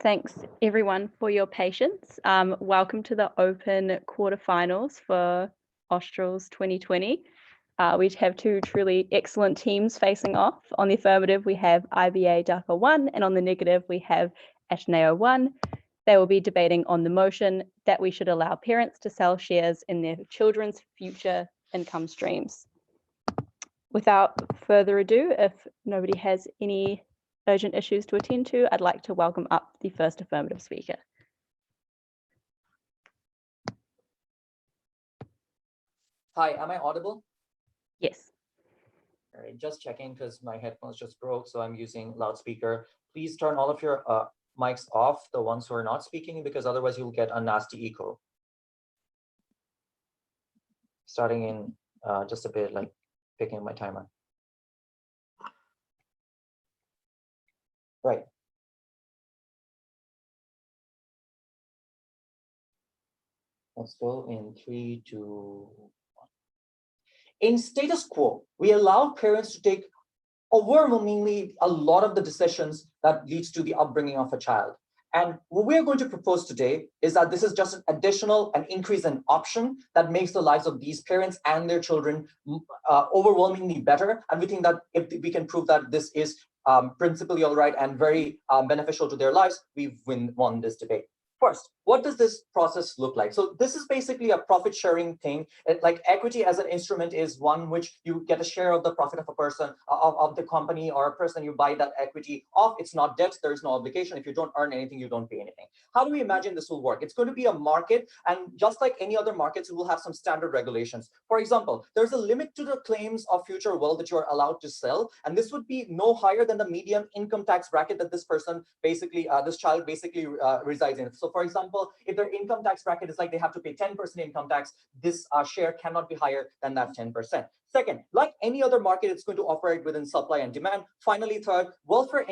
Thanks everyone for your patience. Welcome to the open quarterfinals for Australs 2020. We have two truly excellent teams facing off. On the affirmative, we have IBA Dhaka 1, and on the negative, we have Ateneo 1. They will be debating on the motion that we should allow parents to sell shares in their children's future income streams. Without further ado, if nobody has any urgent issues to attend to, I'd like to welcome up the first affirmative speaker. Hi, am I audible? Yes. All right, just checking because my headphones just broke, so I'm using loudspeaker. Please turn all of your mics off, the ones who are not speaking, because otherwise you'll get a nasty echo. Starting in just a bit, like picking my timer. Right. Let's go in 3, 2, 1. In status quo, we allow parents to take overwhelmingly a lot of the decisions that leads to the upbringing of a child. And what we're going to propose today is that this is just an additional and increase in option that makes the lives of these parents and their children overwhelmingly better. And we think that if we can prove that this is principally all right and very beneficial to their lives, we've won this debate. First, what does this process look like? So this is basically a profit sharing thing. Like equity as an instrument is one which you get a share of the profit of a person, of the company or a person you buy that equity off. It's not debt. There is no obligation. If you don't earn anything, you don't pay anything. How do we imagine this will work? It's going to be a market, and just like any other markets, it will have some standard regulations. For example, there's a limit to the claims of future wealth that you're allowed to sell, and this would be no higher than the median income tax bracket that this person basically, this child basically resides in. So for example, if their income tax bracket is like they have to pay 10% income tax, this share cannot be higher than that 10%. Second, like any other market, it's going to operate within supply and demand. Finally, third, welfare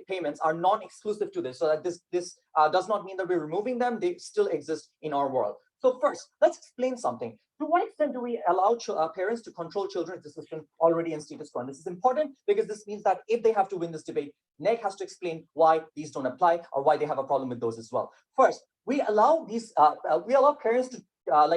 payments are non-exclusive to this, so that this does not mean that we're removing them. They still exist in our world. So first, let's explain something. To what extent do we allow parents to control children's decision already in status quo? And this is important because this means that if they have to win this debate, NEG has to explain why these don't apply or why they have a problem with those as well. First, we allow these parents to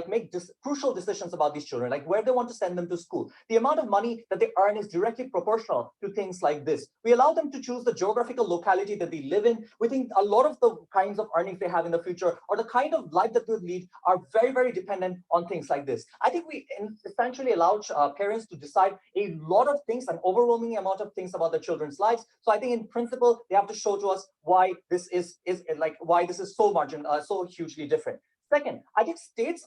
make crucial decisions about these children, like where they want to send them to school. The amount of money that they earn is directly proportional to things like this. We allow them to choose the geographical locality that they live in. We think a lot of the kinds of earnings they have in the future or the kind of life that they lead are very, very dependent on things like this. I think we essentially allow parents to decide a lot of things, an overwhelming amount of things about their children's lives. So I think in principle, they have to show to us why this is so hugely different. Second, I think states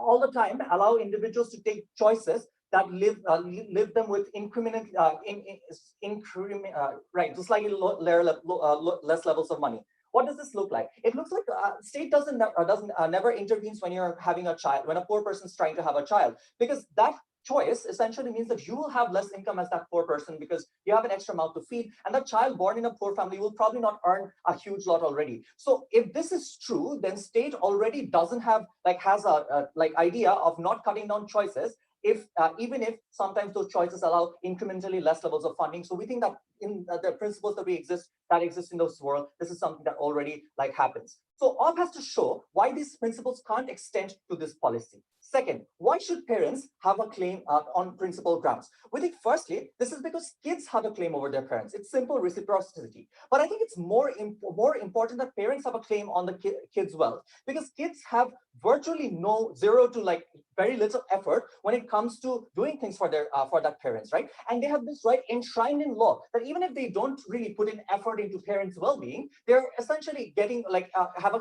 all the time allow individuals to take choices that leave them with just slightly less levels of money. What does this look like? It looks like state never intervenes when you're having a child, when a poor person's trying to have a child, because that choice essentially means that you will have less income as that poor person because you have an extra mouth to feed, and that child born in a poor family will probably not earn a huge lot already. So if this is true, then state already doesn't have has a idea of not cutting down choices, even if sometimes those choices allow incrementally less levels of funding. So we think that in the principles that exist in this world, this is something that already happens. So OP has to show why these principles can't extend to this policy. Second, why should parents have a claim on principal grounds? We think firstly, this is because kids have a claim over their parents. It's simple reciprocity. But I think it's more important that parents have a claim on the kids' wealth, because kids have virtually zero to very little effort when it comes to doing things for that parents, right? And they have this right enshrined in law that even if they don't really put in effort into parents' well-being, they're essentially getting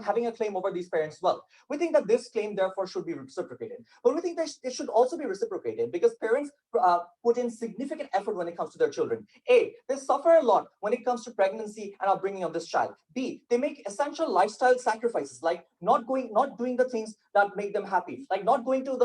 having a claim over these parents' wealth. We think that this claim therefore should be reciprocated. But we think that it should also be reciprocated because parents put in significant effort when it comes to their children. A, they suffer a lot when it comes to pregnancy and upbringing of this child. B, they make essential lifestyle sacrifices, like not doing the things that make them happy, like not going to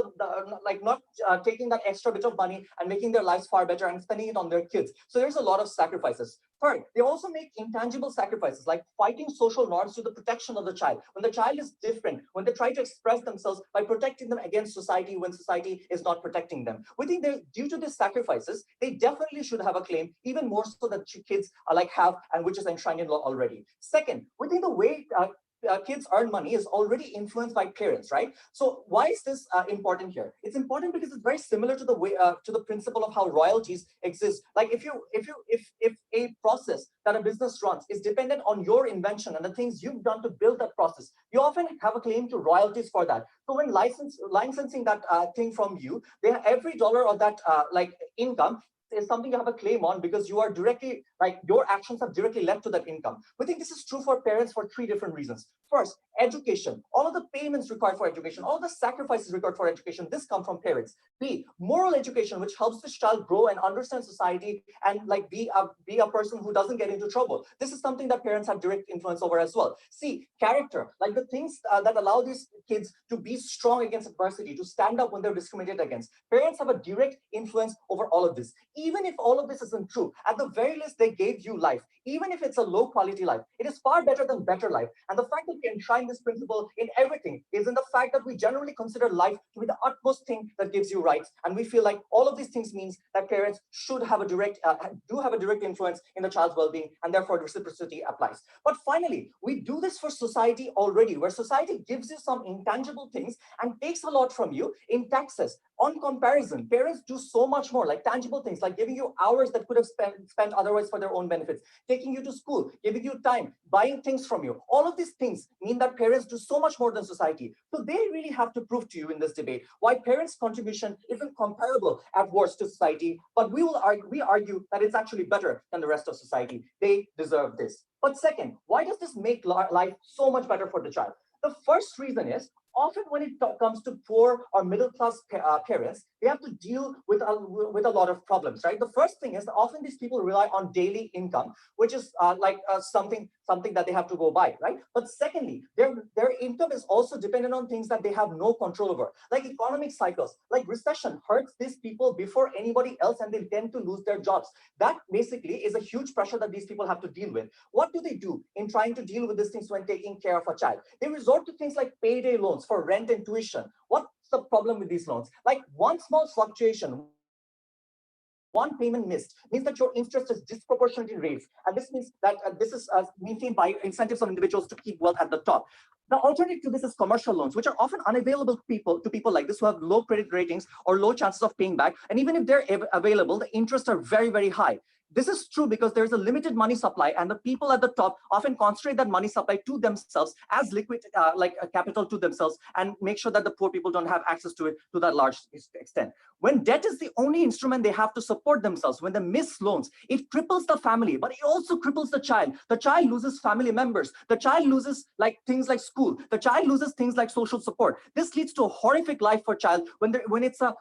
taking that extra bit of money and making their lives far better and spending it on their kids. So there's a lot of sacrifices. Third, they also make intangible sacrifices like fighting social norms to the protection of the child. When the child is different, when they try to express themselves by protecting them against society when society is not protecting them. We think that due to these sacrifices, they definitely should have a claim, even more so that kids are like have, and which is enshrined in law already. Second, we think the way kids earn money is already influenced by parents, right? So why is this important here? It's important because it's very similar to the way to the principle of how royalties exist. Like if a process that a business runs is dependent on your invention and the things you've done to build that process, you often have a claim to royalties for that. So when licensing that thing from you, they have every dollar of that like income is something you have a claim on because you are directly, like your actions have directly led to that income. We think this is true for parents for three different reasons. First, education. All of the payments required for education, all the sacrifices required for education, this come from parents. B, moral education, which helps this child grow and understand society and like be a person who doesn't get into trouble. This is something that parents have direct influence over as well. C, character, like the things that allow these kids to be strong against adversity, to stand up when they're discriminated against. Parents have a direct influence over all of this. Even if all of this isn't true, at the very least, they gave you life. Even if it's a low quality life, it is far better than better life. And the fact that we enshrine this principle in everything is in the fact that we generally consider life to be the utmost thing that gives you rights. And we feel like all of these things means that parents should have a direct, do have a direct influence in the child's well-being, and therefore reciprocity applies. But finally, we do this for society already, where society gives you some intangible things and takes a lot from you in taxes. On comparison, parents do so much more, like tangible things, like giving you hours that could have spent otherwise for their own benefits, taking you to school, giving you time, buying things from you. All of these things mean that parents do so much more than society. So they really have to prove to you in this debate why parents' contribution isn't comparable at worst to society, but we argue that it's actually better than the rest of society. They deserve this. But second, why does this make life so much better for the child? The first reason is often when it comes to poor or middle class parents, they have to deal with a lot of problems, right? The first thing is that often these people rely on daily income, which is something that they have to go by, right? But secondly, their income is also dependent on things that they have no control over, like economic cycles, like recession hurts these people before anybody else, and they tend to lose their jobs. That basically is a huge pressure that these people have to deal with. What do they do in trying to deal with these things when taking care of a child? They resort to things like payday loans for rent and tuition. What's the problem with these loans? Like one small fluctuation, one payment missed means that your interest is disproportionately raised. And this means that this is maintained by incentives of individuals to keep wealth at the top. The alternative to this is commercial loans, which are often unavailable to people like this who have low credit ratings or low chances of paying back. And even if they're available, the interests are very, very high. This is true because there's a limited money supply, and the people at the top often concentrate that money supply to themselves as liquid, capital to themselves, and make sure that the poor people don't have access to it to that large extent. When debt is the only instrument they have to support themselves, when they miss loans, it cripples the family, but it also cripples the child. The child loses family members. The child loses like things like school. The child loses things like social support. This leads to a horrific life for child when it's a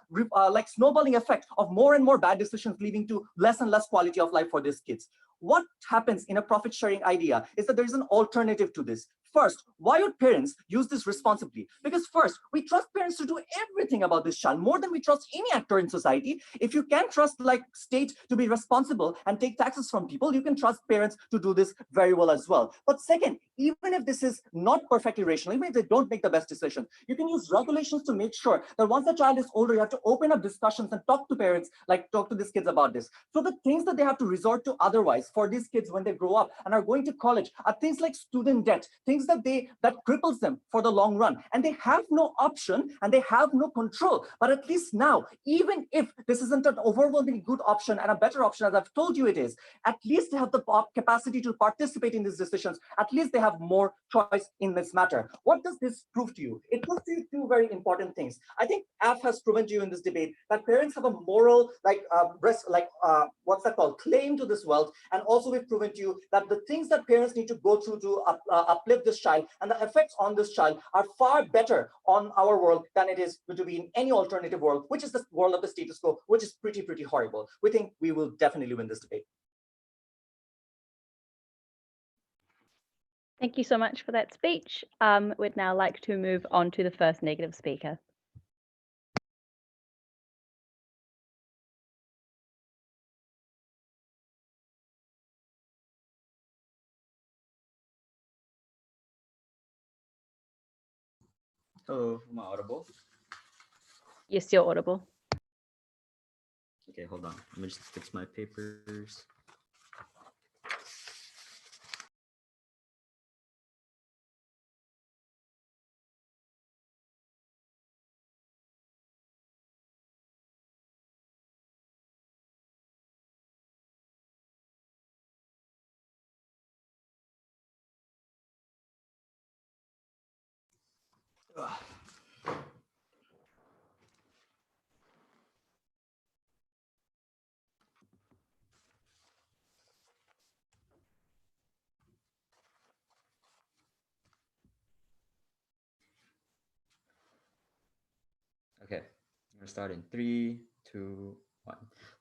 like snowballing effect of more and more bad decisions leading to less and less quality of life for these kids. What happens in a profit sharing idea is that there is an alternative to this. First, why would parents use this responsibly? Because first, we trust parents to do everything about this child more than we trust any actor in society. If you can trust like state to be responsible and take taxes from people, you can trust parents to do this very well as well. But second, even if this is not perfectly rational, even if they don't make the best decision, you can use regulations to make sure that once the child is older, you have to open up discussions and talk to parents, like talk to these kids about this. So the things that they have to resort to otherwise for these kids when they grow up and are going to college are things like student debt, things that cripples them for the long run, and they have no option and they have no control. But at least now, even if this isn't an overwhelmingly good option and a better option, as I've told you it is, at least they have the capacity to participate in these decisions. At least they have more choice in this matter. What does this prove to you? It proves to you two very important things. I think AF has proven to you in this debate that parents have a moral what's that called, claim to this wealth. And also we've proven to you that the things that parents need to go through to uplift this child and the effects on this child are far better on our world than it is to be in any alternative world, which is the world of the status quo, which is pretty horrible. We think we will definitely win this debate. Thank you so much for that speech. We'd now like to move on to the first negative speaker. Hello, am I audible? Yes, you're audible. Okay, hold on. Let me just fix my papers. Okay, I'm gonna start in 3, 2, 1.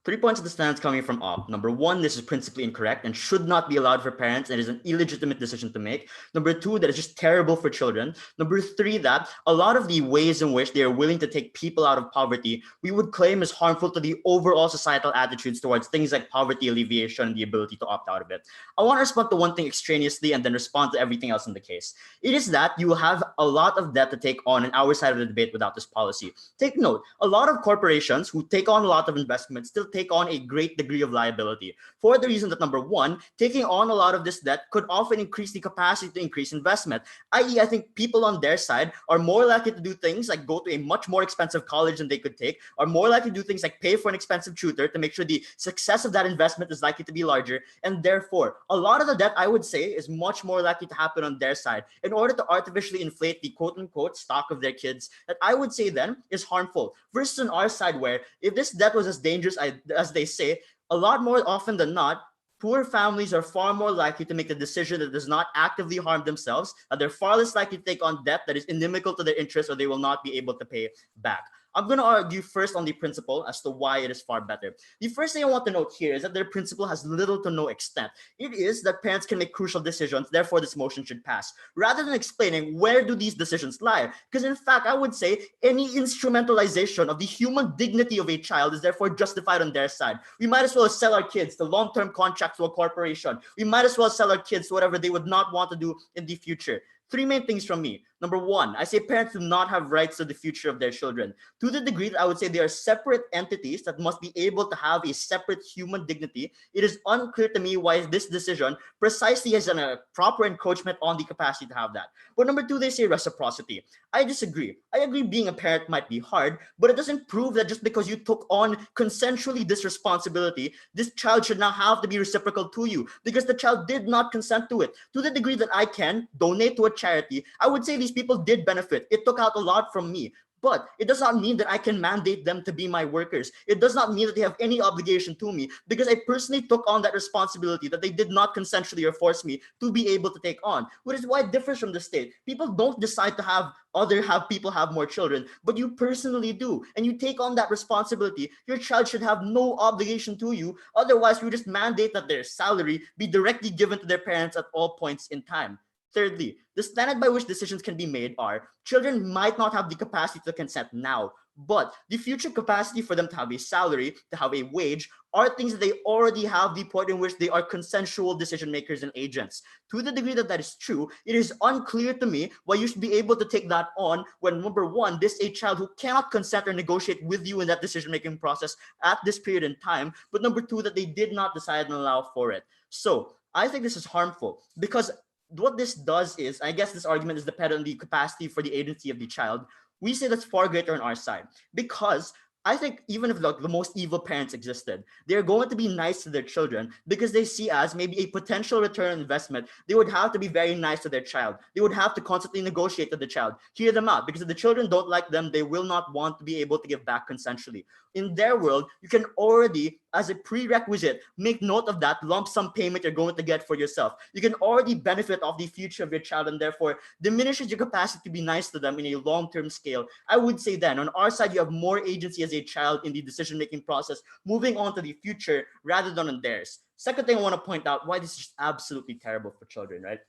3 points of the stance coming from op. Number one, this is principally incorrect and should not be allowed for parents and is an illegitimate decision to make. Number two, that is just terrible for children. Number three, that a lot of the ways in which they are willing to take people out of poverty, we would claim is harmful to the overall societal attitudes towards things like poverty alleviation and the ability to opt out of it. I want to respond to one thing extraneously and then respond to everything else in the case. It is that you have a lot of debt to take on in our side of the debate without this policy. Take note, a lot of corporations who take on a lot of investment still take on a great degree of liability for the reason that number one, taking on a lot of this debt could often increase the capacity to increase investment, i.e. I think people on their side are more likely to do things like go to a much more expensive college than they could take, are more likely to do things like pay for an expensive tutor to make sure the success of that investment is likely to be larger, and therefore a lot of the debt I would say is much more likely to happen on their side in order to artificially inflate the quote unquote stock of their kids that I would say then is harmful versus on our side where if this debt was as dangerous as they say, a lot more often than not, poor families are far more likely to make a decision that does not actively harm themselves, and they're far less likely to take on debt that is inimical to their interests or they will not be able to pay back. I'm going to argue first on the principle as to why it is far better. The first thing I want to note here is that their principle has little to no extent. It is that parents can make crucial decisions, therefore this motion should pass, rather than explaining where do these decisions lie. Because in fact, I would say any instrumentalization of the human dignity of a child is therefore justified on their side. We might as well sell our kids to long-term contracts to a corporation. We might as well sell our kids to whatever they would not want to do in the future. Three main things from me. Number one, I say parents do not have rights to the future of their children. To the degree that I would say they are separate entities that must be able to have a separate human dignity, it is unclear to me why this decision precisely has a proper encroachment on the capacity to have that. But number two, they say reciprocity. I disagree. I agree being a parent might be hard, but it doesn't prove that just because you took on consensually this responsibility, this child should now have to be reciprocal to you because the child did not consent to it. To the degree that I can donate to a charity, I would say these people did benefit. It took out a lot from me. But it does not mean that I can mandate them to be my workers. It does not mean that they have any obligation to me because I personally took on that responsibility that they did not consensually or force me to be able to take on, which is why it differs from the state. People don't decide to have people have more children, but you personally do. And you take on that responsibility. Your child should have no obligation to you. Otherwise, we just mandate that their salary be directly given to their parents at all points in time. Thirdly, the standard by which decisions can be made are children might not have the capacity to consent now, but the future capacity for them to have a salary, to have a wage, are things that they already have the point in which they are consensual decision makers and agents. To the degree that that is true, it is unclear to me why you should be able to take that on when, number one, this is a child who cannot consent or negotiate with you in that decision-making process at this period in time, but number two, that they did not decide and allow for it. So I think this is harmful because what this does is, I guess this argument is dependent on the capacity for the agency of the child. We say that's far greater on our side because I think even if the most evil parents existed, they're going to be nice to their children because they see as maybe a potential return on investment. They would have to be very nice to their child. They would have to constantly negotiate with the child, hear them out, because if the children don't like them, they will not want to be able to give back consensually. In their world, you can already, as a prerequisite, make note of that lump sum payment you're going to get for yourself. You can already benefit off the future of your child and therefore diminishes your capacity to be nice to them in a long-term scale. I would say then on our side, you have more agency as a child in the decision-making process, moving on to the future rather than on theirs. Second thing I want to point out why this is just absolutely terrible for children, right?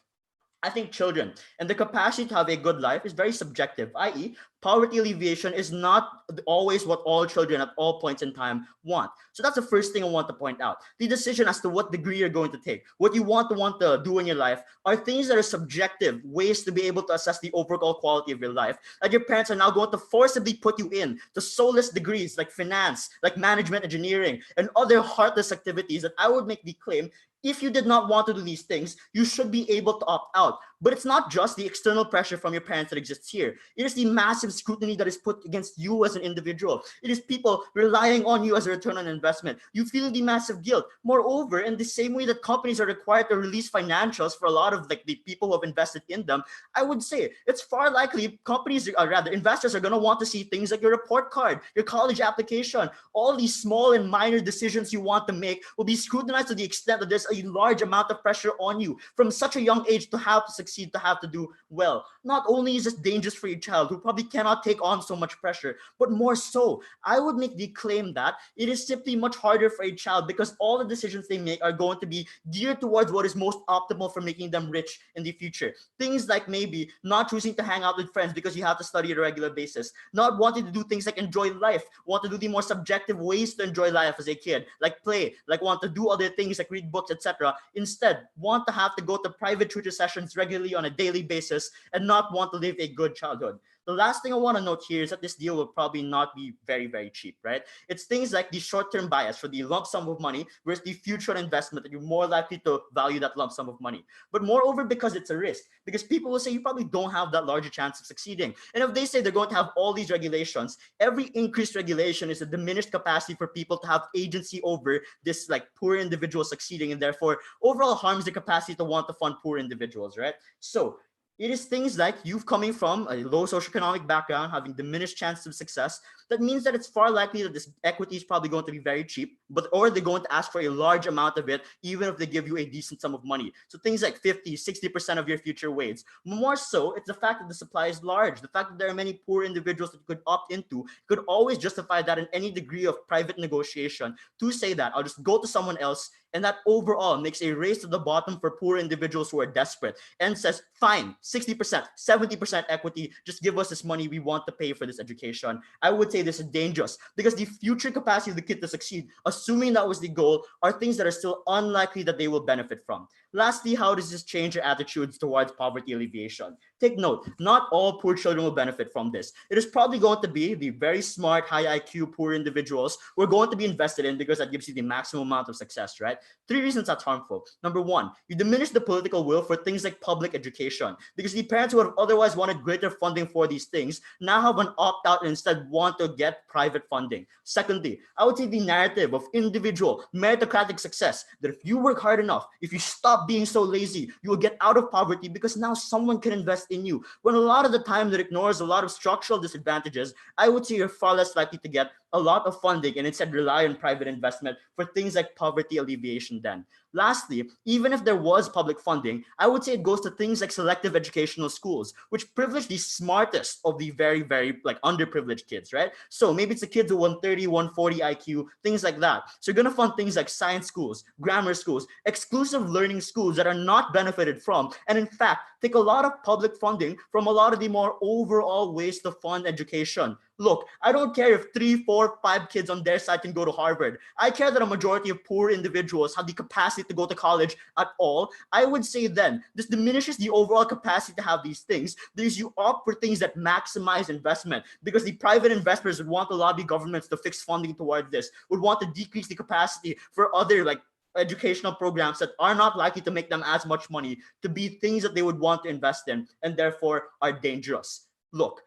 I think children and the capacity to have a good life is very subjective, i.e., poverty alleviation is not always what all children at all points in time want. So that's the first thing I want to point out. The decision as to what degree you're going to take, what you want to do in your life are things that are subjective ways to be able to assess the overall quality of your life. That your parents are now going to forcibly put you in to soulless degrees like finance, like management engineering, and other heartless activities that I would make the claim if you did not want to do these things, you should be able to opt out. But it's not just the external pressure from your parents that exists here. It is the massive scrutiny that is put against you as an individual. It is people relying on you as a return on investment. You feel the massive guilt. Moreover, in the same way that companies are required to release financials for a lot of like the people who have invested in them, I would say it's far likely companies, or rather investors, are going to want to see things like your report card, your college application. All these small and minor decisions you want to make will be scrutinized to the extent that there's a large amount of pressure on you from such a young age to have to succeed, to have to do well. Not only is this dangerous for your child who probably cannot take on so much pressure, but more so, I would make the claim that it is simply much harder for a child because all the decisions they make are going to be geared towards what is most optimal for making them rich in the future. Things like maybe not choosing to hang out with friends because you have to study at a regular basis, not wanting to do things like enjoy life, want to do the more subjective ways to enjoy life as a kid, like play, like want to do other things like read books, etc. Instead, want to have to go to private tutor sessions regularly on a daily basis and not want to live a good childhood. The last thing I want to note here is that this deal will probably not be very, very cheap, right? It's things like the short-term bias for the lump sum of money versus the future investment that you're more likely to value that lump sum of money. But moreover, because it's a risk, because people will say you probably don't have that larger chance of succeeding. And if they say they're going to have all these regulations, every increased regulation is a diminished capacity for people to have agency over this like poor individual succeeding, and therefore overall harms the capacity to want to fund poor individuals, right? So it is things like you coming from a low socioeconomic background, having diminished chances of success. That means that it's far likely that this equity is probably going to be very cheap, or they're going to ask for a large amount of it, even if they give you a decent sum of money. So things like 50, 60% of your future wage. More so, it's the fact that the supply is large. The fact that there are many poor individuals that you could opt into could always justify that in any degree of private negotiation to say that I'll just go to someone else, and that overall makes a race to the bottom for poor individuals who are desperate and says, fine, 60%, 70% equity, just give us this money, we want to pay for this education. I would say this is dangerous because the future capacity of the kid to succeed, assuming that was the goal, are things that are still unlikely that they will benefit from. Lastly, how does this change your attitudes towards poverty alleviation? Take note, not all poor children will benefit from this. It is probably going to be the very smart, high IQ, poor individuals who are going to be invested in because that gives you the maximum amount of success, right? 3 reasons that's harmful. Number 1, you diminish the political will for things like public education because the parents who would have otherwise wanted greater funding for these things now have an opt-out and instead want to get private funding. Secondly, I would say the narrative of individual meritocratic success, that if you work hard enough, if you stop being so lazy, you will get out of poverty because now someone can invest in you. When a lot of the time that ignores a lot of structural disadvantages, I would say you're far less likely to get a lot of funding and instead rely on private investment for things like poverty alleviation then. Lastly, even if there was public funding, I would say it goes to things like selective educational schools, which privilege the smartest of the very, very like underprivileged kids, right? So maybe it's the kids who 130, 140 IQ, things like that. So you're going to fund things like science schools, grammar schools, exclusive learning schools that are not benefited from, and in fact, take a lot of public funding from a lot of the more overall ways to fund education. Look, I don't care if 3, 4, 5 kids on their side can go to Harvard. I care that a majority of poor individuals have the capacity to go to college at all. I would say then this diminishes the overall capacity to have these things because you opt for things that maximize investment, because the private investors would want to lobby governments to fix funding towards this, would want to decrease the capacity for other like educational programs that are not likely to make them as much money to be things that they would want to invest in and therefore are dangerous. Look,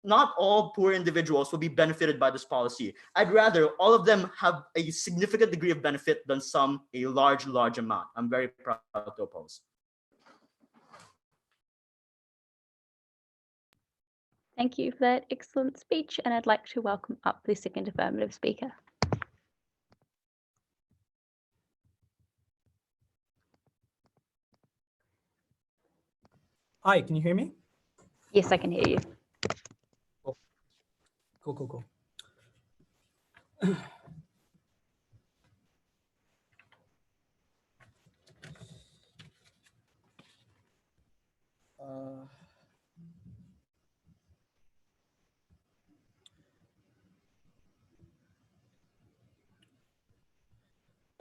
not all poor individuals will be benefited by this policy. I'd rather all of them have a significant degree of benefit than some a large amount. I'm very proud to oppose. Thank you for that excellent speech, and I'd like to welcome up the second affirmative speaker. Hi, can you hear me? Yes, I can hear you. Cool.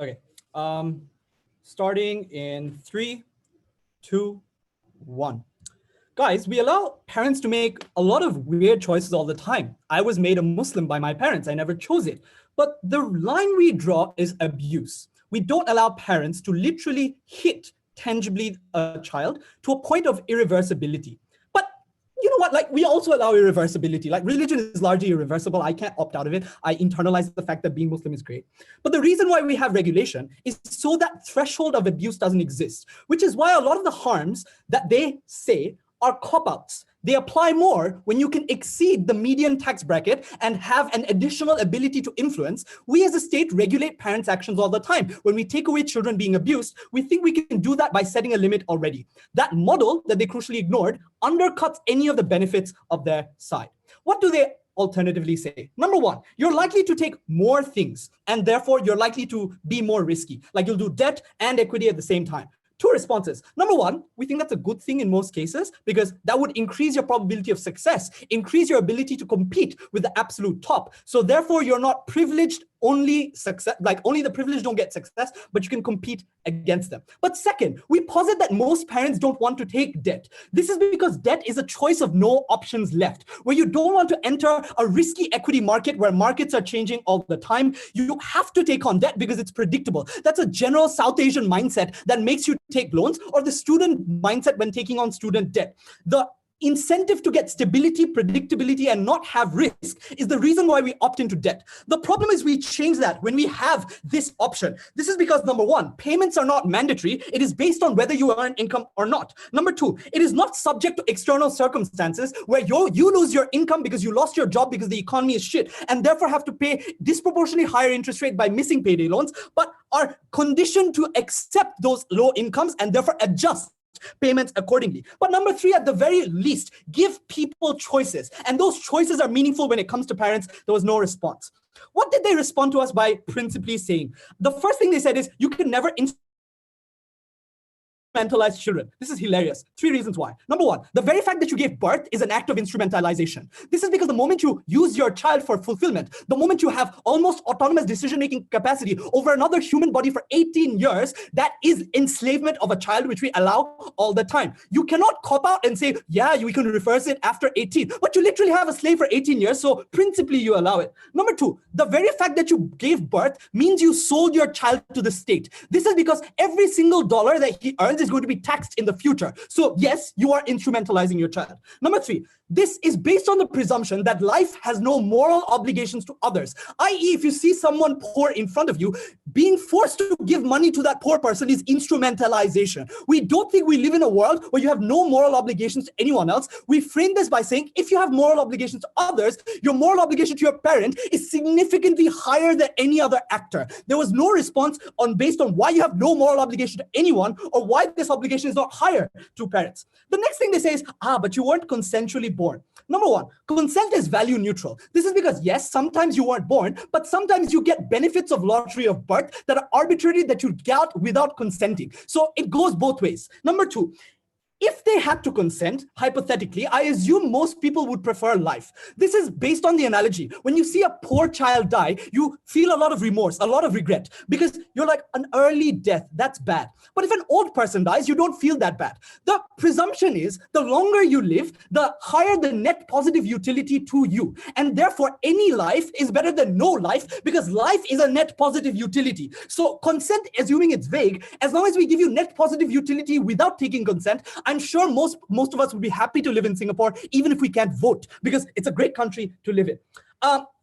Okay. Starting in 3, 2, 1. Guys, we allow parents to make a lot of weird choices all the time. I was made a Muslim by my parents. I never chose it. But the line we draw is abuse. We don't allow parents to literally hit tangibly a child to a point of irreversibility. But you know what? Like, we also allow irreversibility. Like, religion is largely irreversible. I can't opt out of it. I internalize the fact that being Muslim is great. But the reason why we have regulation is so that threshold of abuse doesn't exist, which is why a lot of the harms that they say are cop-outs. They apply more when you can exceed the median tax bracket and have an additional ability to influence. We as a state regulate parents' actions all the time. When we take away children being abused, we think we can do that by setting a limit already. That model that they crucially ignored undercuts any of the benefits of their side. What do they alternatively say? Number one, you're likely to take more things, and therefore you're likely to be more risky. Like, you'll do debt and equity at the same time. Two responses. Number one, we think that's a good thing in most cases because that would increase your probability of success, increase your ability to compete with the absolute top. So therefore, you're not privileged, only success, like only the privileged don't get success, but you can compete against them. But second, we posit that most parents don't want to take debt. This is because debt is a choice of no options left, where you don't want to enter a risky equity market where markets are changing all the time. You have to take on debt because it's predictable. That's a general South Asian mindset that makes you take loans, or the student mindset when taking on student debt. The incentive to get stability, predictability, and not have risk is the reason why we opt into debt. The problem is we change that when we have this option. This is because, number one, payments are not mandatory. It is based on whether you earn income or not. Number two, it is not subject to external circumstances where you lose your income because you lost your job because the economy is shit and therefore have to pay disproportionately higher interest rate by missing payday loans, but are conditioned to accept those low incomes and therefore adjust payments accordingly. But number three, at the very least, give people choices. And those choices are meaningful when it comes to parents. There was no response. What did they respond to us by principally saying? The first thing they said is, you can never instrumentalize children. This is hilarious. Three reasons why. Number one, the very fact that you gave birth is an act of instrumentalization. This is because the moment you use your child for fulfillment, the moment you have almost autonomous decision-making capacity over another human body for 18 years, that is enslavement of a child, which we allow all the time. You cannot cop out and say, yeah, we can reverse it after 18, but you literally have a slave for 18 years, so principally you allow it. Number two, the very fact that you gave birth means you sold your child to the state. This is because every single dollar that he earns is going to be taxed in the future. So yes, you are instrumentalizing your child. Number three, this is based on the presumption that life has no moral obligations to others, i.e. if you see someone poor in front of you, being forced to give money to that poor person is instrumentalization. We don't think we live in a world where you have no moral obligations to anyone else. We frame this by saying, if you have moral obligations to others, your moral obligation to your parent is significantly higher than any other actor. There was no response based on why you have no moral obligation to anyone or why this obligation is not higher to parents. The next thing they say is, but you weren't consensually born. Number one, consent is value neutral. This is because, yes, sometimes you weren't born, but sometimes you get benefits of lottery of birth that are arbitrary that you get without consenting. So it goes both ways. Number two, if they had to consent, hypothetically, I assume most people would prefer life. This is based on the analogy. When you see a poor child die, you feel a lot of remorse, a lot of regret, because you're like, an early death, that's bad. But if an old person dies, you don't feel that bad. The presumption is the longer you live, the higher the net positive utility to you. And therefore, any life is better than no life because life is a net positive utility. So consent, assuming it's vague, as long as we give you net positive utility without taking consent, I'm sure most of us would be happy to live in Singapore, even if we can't vote, because it's a great country to live in.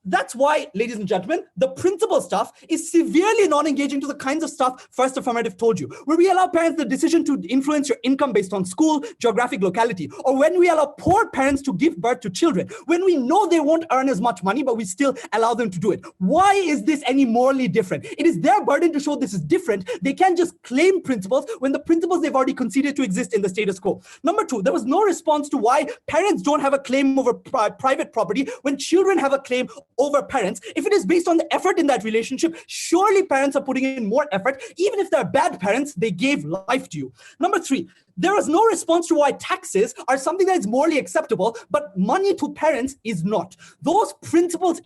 That's why, ladies and gentlemen, the principal stuff is severely non-engaging to the kinds of stuff First Affirmative told you, where we allow parents the decision to influence your income based on school, geographic locality, or when we allow poor parents to give birth to children, when we know they won't earn as much money, but we still allow them to do it. Why is this any morally different? It is their burden to show this is different. They can't just claim principles when the principles they've already conceded to exist in the status quo. Number two, there was no response to why parents don't have a claim over private property when children have a claim over parents. If it is based on the effort in that relationship, surely parents are putting in more effort. Even if they're bad parents, they gave life to you. Number three, there was no response to why taxes are something that is morally acceptable, but money to parents is not. Those principles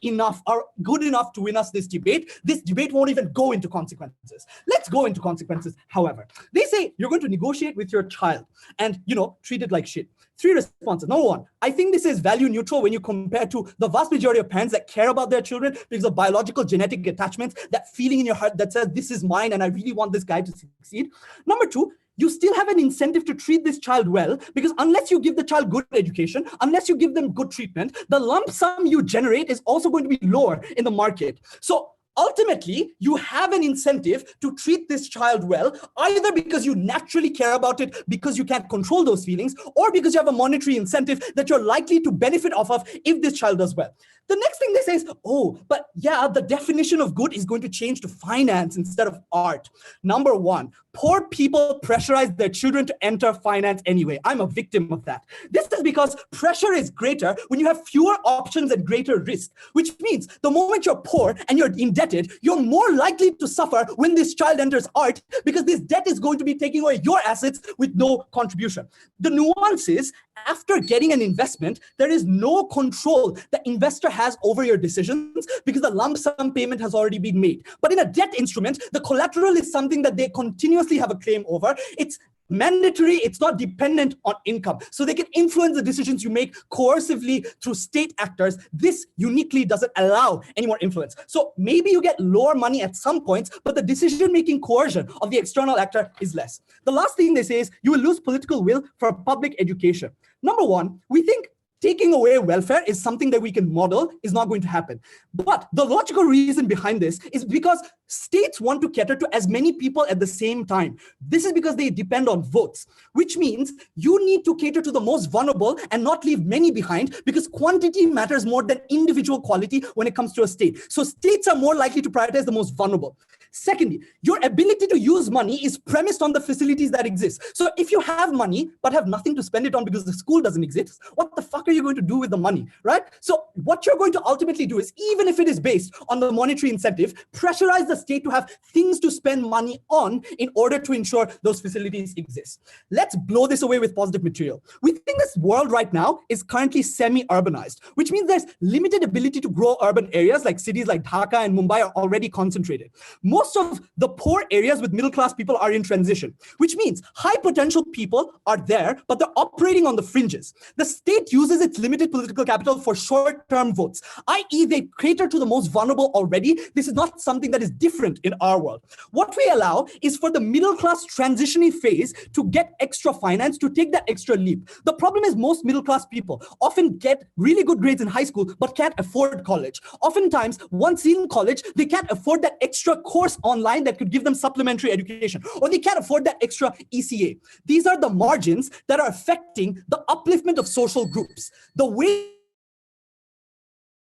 are good enough to win us this debate. This debate won't even go into consequences. Let's go into consequences, however. They say you're going to negotiate with your child and, treat it like shit. 3 responses. Number 1, I think this is value neutral when you compare to the vast majority of parents that care about their children because of biological genetic attachments, that feeling in your heart that says, this is mine and I really want this guy to succeed. Number 2, you still have an incentive to treat this child well, because unless you give the child good education, unless you give them good treatment, the lump sum you generate is also going to be lower in the market. So ultimately, you have an incentive to treat this child well, either because you naturally care about it because you can't control those feelings, or because you have a monetary incentive that you're likely to benefit off of if this child does well. The next thing they say is, oh, but yeah, the definition of good is going to change to finance instead of art. Number 1, poor people pressurize their children to enter finance anyway. I'm a victim of that. This is because pressure is greater when you have fewer options and greater risk, which means the moment you're poor and you're indebted, you're more likely to suffer when this child enters art because this debt is going to be taking away your assets with no contribution. The nuance is, after getting an investment, there is no control the investor has over your decisions because the lump sum payment has already been made. But in a debt instrument, the collateral is something that they continuously have a claim over. It's mandatory, it's not dependent on income. So they can influence the decisions you make coercively through state actors. This uniquely doesn't allow any more influence. So maybe you get lower money at some points, but the decision-making coercion of the external actor is less. The last thing they say is you will lose political will for public education. Number 1, we think taking away welfare is something that we can model is not going to happen. But the logical reason behind this is because states want to cater to as many people at the same time. This is because they depend on votes, which means you need to cater to the most vulnerable and not leave many behind, because quantity matters more than individual quality when it comes to a state. So states are more likely to prioritize the most vulnerable. Secondly, your ability to use money is premised on the facilities that exist. So if you have money but have nothing to spend it on because the school doesn't exist, what the fuck are you going to do with the money, right? So what you're going to ultimately do is, even if it is based on the monetary incentive, pressurize the state to have things to spend money on in order to ensure those facilities exist. Let's blow this away with positive material. We think this world right now is currently semi-urbanized, which means there's limited ability to grow urban areas, like cities like Dhaka and Mumbai are already concentrated. Most of the poor areas with middle-class people are in transition, which means high potential people are there, but they're operating on the fringes. The state uses its limited political capital for short-term votes, i.e. they cater to the most vulnerable already. This is not something that is different in our world. What we allow is for the middle-class transitioning phase to get extra finance, to take that extra leap. The problem is most middle-class people often get really good grades in high school, but can't afford college. Oftentimes, once in college, they can't afford that extra course online that could give them supplementary education, or they can't afford that extra ECA. These are the margins that are affecting the upliftment of social groups. The way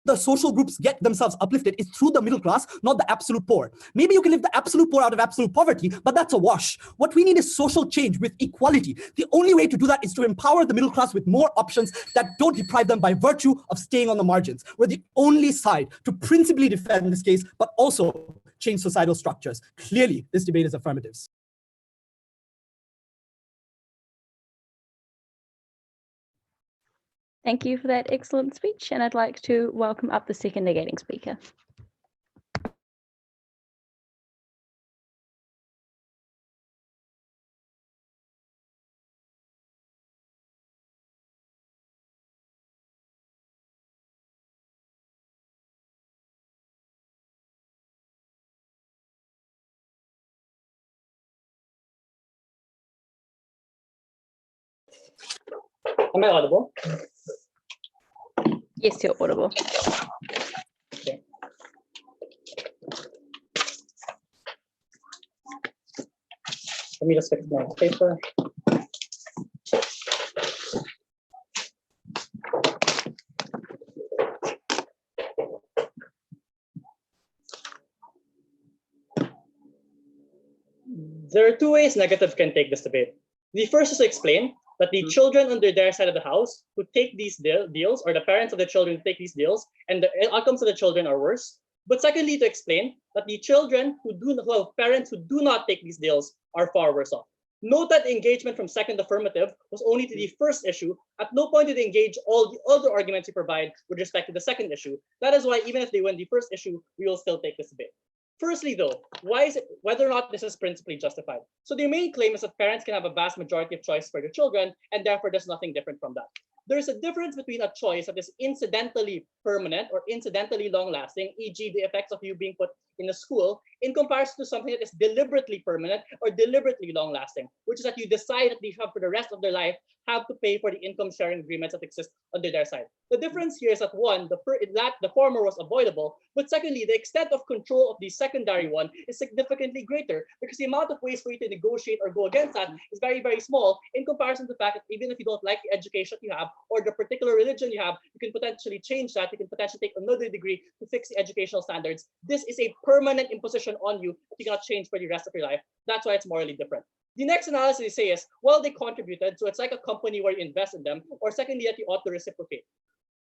the social groups get themselves uplifted is through the middle class, not the absolute poor. Maybe you can lift the absolute poor out of absolute poverty, but that's a wash. What we need is social change with equality. The only way to do that is to empower the middle class with more options that don't deprive them by virtue of staying on the margins. We're the only side to principally defend this case, but also change societal structures. Clearly, this debate is affirmatives. Thank you for that excellent speech, and I'd like to welcome up the second negating speaker. Am I audible? Yes, you're audible. Okay. Let me just fix my paper. There are 2 ways negative can take this debate. The first is to explain that the children under their side of the house who take these deals, or the parents of the children take these deals, and the outcomes of the children are worse. But secondly, to explain that the children who have parents who do not take these deals are far worse off. Note that engagement from second affirmative was only to the first issue. At no point did they engage all the other arguments you provide with respect to the second issue. That is why even if they win the first issue, we will still take this debate. Firstly, though, why is it whether or not this is principally justified? So the main claim is that parents can have a vast majority of choice for their children, and therefore there's nothing different from that. There is a difference between a choice that is incidentally permanent or incidentally long-lasting, e.g. the effects of you being put in a school, in comparison to something that is deliberately permanent or deliberately long-lasting, which is that you decide that they have for the rest of their life have to pay for the income sharing agreements that exist under their side. The difference here is that one, the former was avoidable, but secondly, the extent of control of the secondary one is significantly greater because the amount of ways for you to negotiate or go against that is very, very small in comparison to the fact that even if you don't like the education you have or the particular religion you have, you can potentially change that. You can potentially take another degree to fix the educational standards. This is a permanent imposition on you that you cannot change for the rest of your life. That's why it's morally different. The next analysis they say is, well, they contributed, so it's like a company where you invest in them, or secondly, that you ought to reciprocate.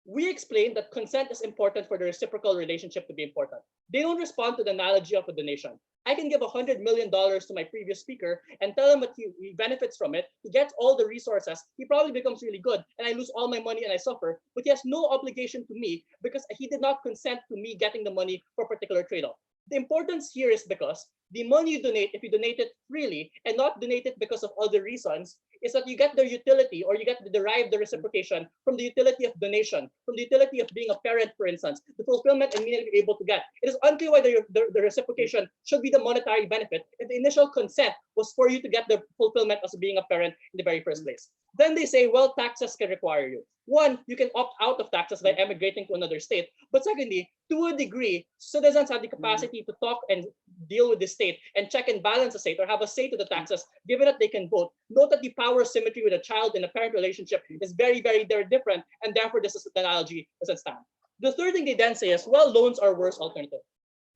We explained that consent is important for the reciprocal relationship to be important. They don't respond to the analogy of a donation. I can give $100 million to my previous speaker and tell him that he benefits from it, he gets all the resources, he probably becomes really good, and I lose all my money and I suffer, but he has no obligation to me because he did not consent to me getting the money for a particular trade-off. The importance here is because the money you donate, if you donate it freely and not donate it because of other reasons, is that you get the utility or you get to derive the reciprocation from the utility of donation, from the utility of being a parent, for instance, the fulfillment and meaning you're able to get. It is unclear whether the reciprocation should be the monetary benefit if the initial consent was for you to get the fulfillment as being a parent in the very first place. Then they say, well, taxes can require you. One, you can opt out of taxes by emigrating to another state. But secondly, to a degree, citizens have the capacity to talk and deal with the state and check and balance the state or have a say to the taxes, given that they can vote. Note that the power symmetry with a child in a parent relationship is very, very, very different. And therefore, this is the analogy doesn't stand. The third thing they then say is, well, loans are worse alternative.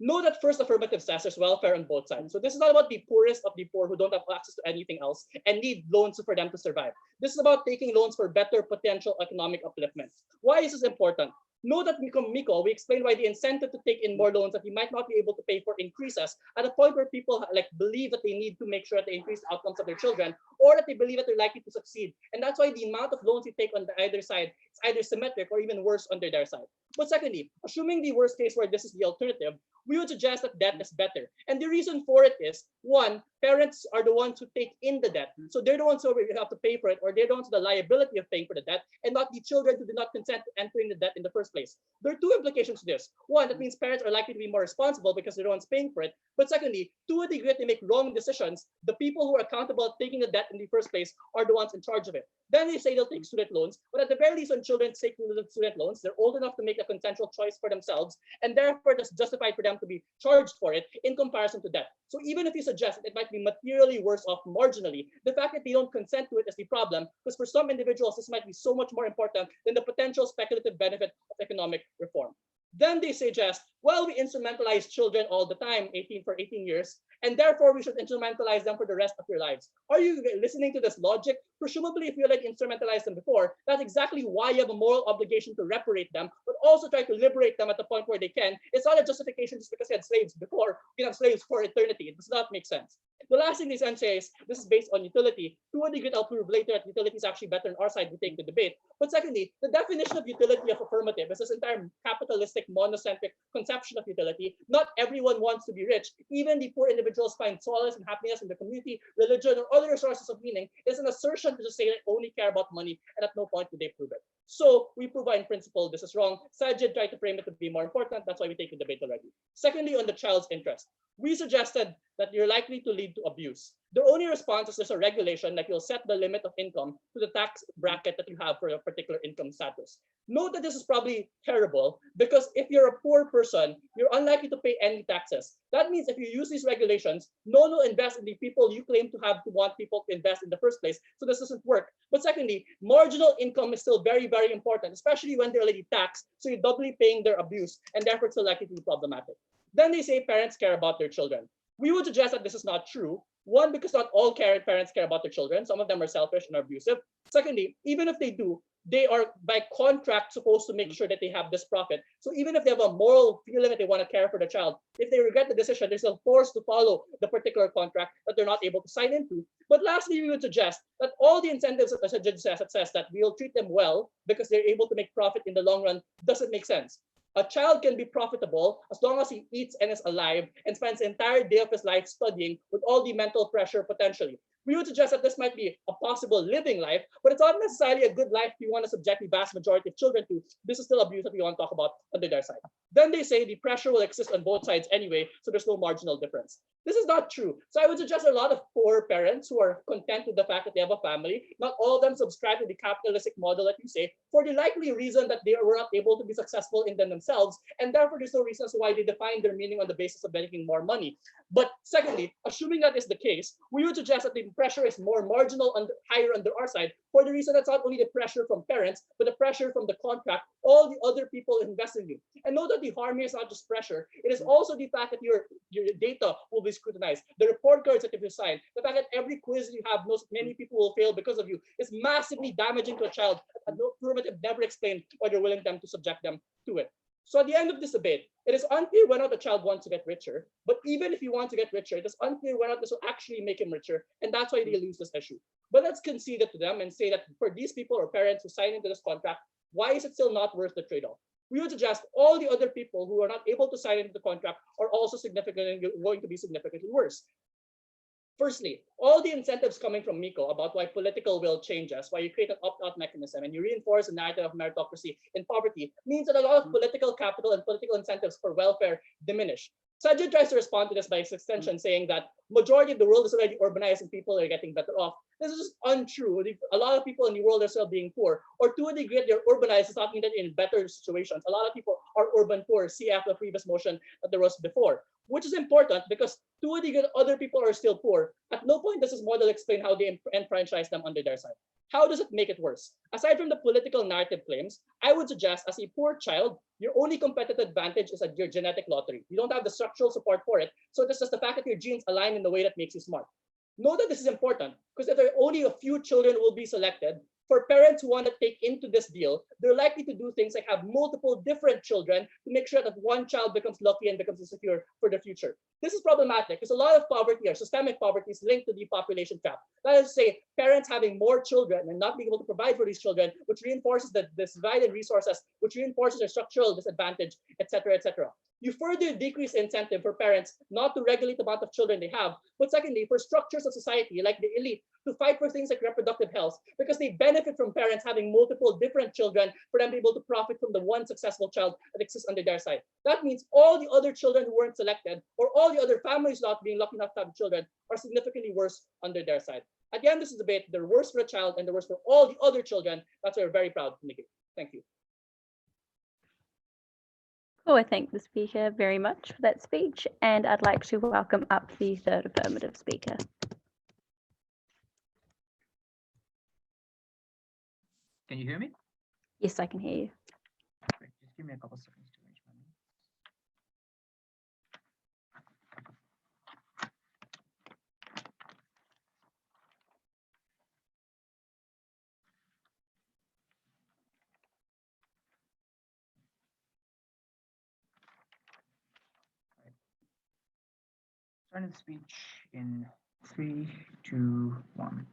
Know that first affirmative says there's welfare on both sides. So this is not about the poorest of the poor who don't have access to anything else and need loans for them to survive. This is about taking loans for better potential economic upliftment. Why is this important? Know that Miko, we explained why the incentive to take in more loans that you might not be able to pay for increases at a point where people believe that they need to make sure that they increase the outcomes of their children or that they believe that they're likely to succeed. And that's why the amount of loans you take on either side is either symmetric or even worse under their side. But secondly, assuming the worst case where this is the alternative, we would suggest that debt is better. And the reason for it is, one, parents are the ones who take in the debt. So they're the ones who have to pay for it, or they're the ones with the liability of paying for the debt, and not the children who did not consent to entering the debt in the first place. There are two implications to this. One, that means parents are likely to be more responsible because they're the ones paying for it. But secondly, to a degree that they make wrong decisions, the people who are accountable for taking the debt in the first place are the ones in charge of it. Then they say they'll take student loans, but at the very least, when children take student loans, they're old enough to make a consensual choice for themselves, and therefore it's justified for them to be charged for it in comparison to debt. So even if you suggest that it might be materially worse off marginally, the fact that they don't consent to it is the problem, because for some individuals, this might be so much more important than the potential speculative benefit of economic reform. Then they suggest, well, we instrumentalize children all the time, 18 years, and therefore we should instrumentalize them for the rest of their lives. Are you listening to this logic? Presumably, if you instrumentalized them before, that's exactly why you have a moral obligation to reparate them, but also try to liberate them at the point where they can. It's not a justification just because you had slaves before. You can have slaves for eternity. It does not make sense. The last thing they say is, this is based on utility. To a degree, I'll prove later that utility is actually better on our side. We take the debate. But secondly, the definition of utility of affirmative is this entire capitalistic, monocentric conception of utility. Not everyone wants to be rich. Even the poor individuals find solace and happiness in the community, religion, or other sources of meaning. It's an assertion to just say they only care about money, and at no point do they prove it. So we prove in principle this is wrong. Sajid tried to frame it to be more important. That's why we take the debate already. Secondly, on the child's interest. We suggested that you're likely to lead to abuse. The only response is there's a regulation that you'll set the limit of income to the tax bracket that you have for a particular income status. Note that this is probably terrible because if you're a poor person, you're unlikely to pay any taxes. That means if you use these regulations, no one will invest in the people you claim to have to want people to invest in the first place. So this doesn't work. But secondly, marginal income is still very, very important, especially when they're already taxed. So you're doubly paying their abuse, and therefore it's still likely to be problematic. Then they say parents care about their children. We would suggest that this is not true. One, because not all parents care about their children. Some of them are selfish and are abusive. Secondly, even if they do, they are by contract supposed to make sure that they have this profit. So even if they have a moral feeling that they want to care for the child, if they regret the decision, they're still forced to follow the particular contract that they're not able to sign into. But lastly, we would suggest that all the incentives that the judge says that we'll treat them well because they're able to make profit in the long run doesn't make sense. A child can be profitable as long as he eats and is alive and spends the entire day of his life studying with all the mental pressure potentially. We would suggest that this might be a possible living life, but it's not necessarily a good life you want to subject the vast majority of children to. This is still abuse that we want to talk about under their side. Then they say the pressure will exist on both sides anyway, so there's no marginal difference. This is not true. So I would suggest a lot of poor parents who are content with the fact that they have a family, not all of them subscribe to the capitalistic model that you say, for the likely reason that they were not able to be successful in them themselves, and therefore there's no reasons why they define their meaning on the basis of making more money. But secondly, assuming that is the case, we would suggest that the pressure is more marginal and higher under our side for the reason that's not only the pressure from parents, but the pressure from the contract, all the other people invest in you. And note that the harm here is not just pressure, it is also the fact that your data will be scrutinized. The report cards that you sign, the fact that every quiz you have knows many people will fail because of you is massively damaging to a child. And Affirmative never explained why they're willing them to subject them to it. So at the end of this debate, it is unclear whether the child wants to get richer, but even if he wants to get richer, it is unclear whether this will actually make him richer, and that's why they lose this issue. But let's concede it to them and say that for these people or parents who sign into this contract, why is it still not worth the trade-off? We would suggest all the other people who are not able to sign into the contract are also going to be significantly worse. Firstly, all the incentives coming from Miko about why political will changes, why you create an opt-out mechanism and you reinforce a narrative of meritocracy in poverty means that a lot of political capital and political incentives for welfare diminish. Sajid tries to respond to this by extension, saying that majority of the world is already urbanized and people are getting better off. This is just untrue. A lot of people in the world are still being poor, or to a degree they're urbanized, it's not mean that in better situations. A lot of people are urban poor, see after the previous motion that there was before, which is important because to a degree other people are still poor. At no point does this model explain how they enfranchise them under their side. How does it make it worse? Aside from the political narrative claims, I would suggest as a poor child, your only competitive advantage is at your genetic lottery. You don't have the structural support for it. So this is the fact that your genes align in the way that makes you smart. Know that this is important because if there are only a few children who will be selected, for parents who want to take into this deal, they're likely to do things like have multiple different children to make sure that one child becomes lucky and becomes secure for the future. This is problematic because a lot of poverty or systemic poverty is linked to the population trap. That is to say, parents having more children and not being able to provide for these children, which reinforces the divided resources, which reinforces their structural disadvantage, etc., etc. You further decrease the incentive for parents not to regulate the amount of children they have, but secondly, for structures of society like the elite to fight for things like reproductive health because they benefit from parents having multiple different children for them to be able to profit from the one successful child that exists under their side. That means all the other children who weren't selected or all the other families not being lucky enough to have children are significantly worse under their side. At the end of this debate, they're worse for the child and they're worse for all the other children. That's why we're very proud to negate. Thank you. Cool, I thank the speaker very much for that speech, and I'd like to welcome up the third affirmative speaker. Can you hear me? Yes, I can hear you. Great. Just give me a couple seconds to arrange my name. Starting the speech in 3, 2, 1.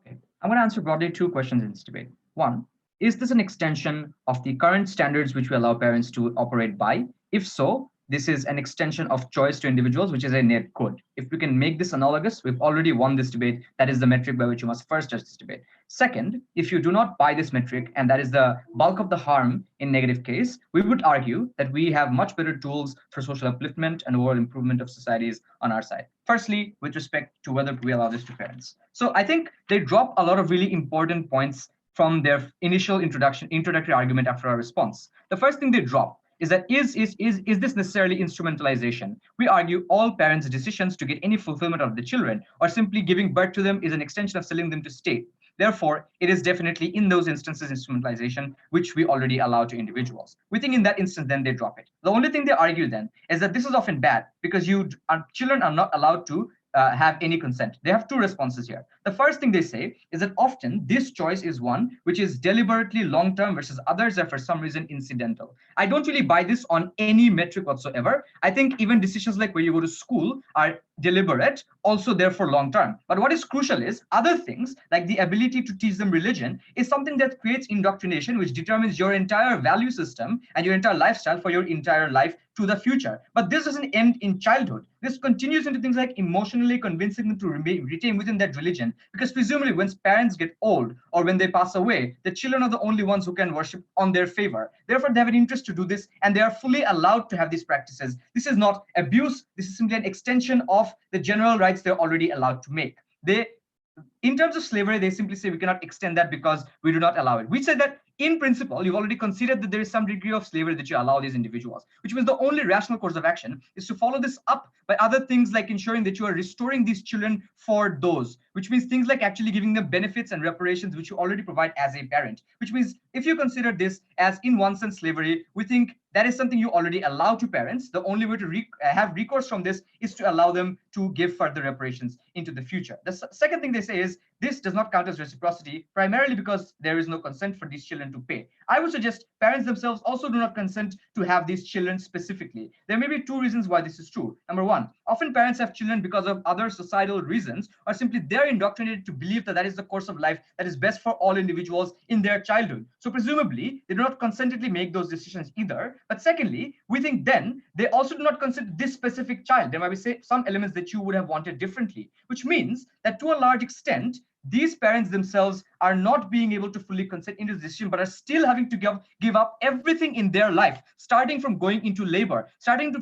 Okay, I'm going to answer broadly 2 questions in this debate. 1, is this an extension of the current standards which we allow parents to operate by? If so, this is an extension of choice to individuals, which is a net good. If we can make this analogous, we've already won this debate. That is the metric by which you must first judge this debate. Second, if you do not buy this metric, and that is the bulk of the harm in negative case, we would argue that we have much better tools for social upliftment and overall improvement of societies on our side. Firstly, with respect to whether we allow this to parents. So I think they drop a lot of really important points from their initial introductory argument after our response. The first thing they drop is that is this necessarily instrumentalization? We argue all parents' decisions to get any fulfillment of the children or simply giving birth to them is an extension of selling them to state. Therefore, it is definitely in those instances instrumentalization, which we already allow to individuals. We think in that instance, then they drop it. The only thing they argue then is that this is often bad because children are not allowed to have any consent. They have two responses here. The first thing they say is that often this choice is one which is deliberately long-term versus others are for some reason incidental. I don't really buy this on any metric whatsoever. I think even decisions like where you go to school are deliberate, also therefore long-term. But what is crucial is other things like the ability to teach them religion is something that creates indoctrination, which determines your entire value system and your entire lifestyle for your entire life to the future. But this doesn't end in childhood. This continues into things like emotionally convincing them to retain within that religion, because presumably when parents get old or when they pass away, the children are the only ones who can worship on their favor. Therefore, they have an interest to do this, and they are fully allowed to have these practices. This is not abuse. This is simply an extension of the general rights they're already allowed to make. In terms of slavery, they simply say we cannot extend that because we do not allow it. We said that in principle, you've already considered that there is some degree of slavery that you allow these individuals, which means the only rational course of action is to follow this up by other things like ensuring that you are restoring these children for those, which means things like actually giving them benefits and reparations, which you already provide as a parent, which means if you consider this as in one sense slavery, we think that is something you already allow to parents. The only way to have recourse from this is to allow them to give further reparations into the future. The second thing they say is this does not count as reciprocity, primarily because there is no consent for these children to pay. I would suggest parents themselves also do not consent to have these children specifically. There may be two reasons why this is true. Number one, often parents have children because of other societal reasons, or simply they're indoctrinated to believe that that is the course of life that is best for all individuals in their childhood. So presumably, they do not consentedly make those decisions either. But secondly, we think then they also do not consent to this specific child. There might be some elements that you would have wanted differently, which means that to a large extent, these parents themselves are not being able to fully consent into the decision, but are still having to give up everything in their life, starting from going into labor,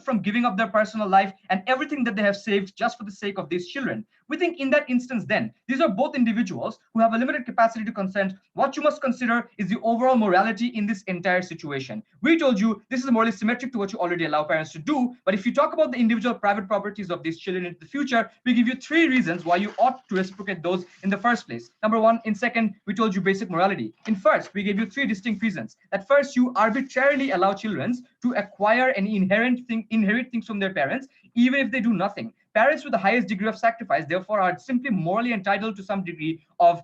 from giving up their personal life and everything that they have saved just for the sake of these children. We think in that instance then, these are both individuals who have a limited capacity to consent. What you must consider is the overall morality in this entire situation. We told you this is morally symmetric to what you already allow parents to do, but if you talk about the individual private properties of these children in the future, we give you 3 reasons why you ought to reciprocate those in the first place. Number 1, in second, we told you basic morality. In first, we gave you 3 distinct reasons. At first, you arbitrarily allow children to acquire and inherit things from their parents, even if they do nothing. Parents with the highest degree of sacrifice, therefore, are simply morally entitled to some degree of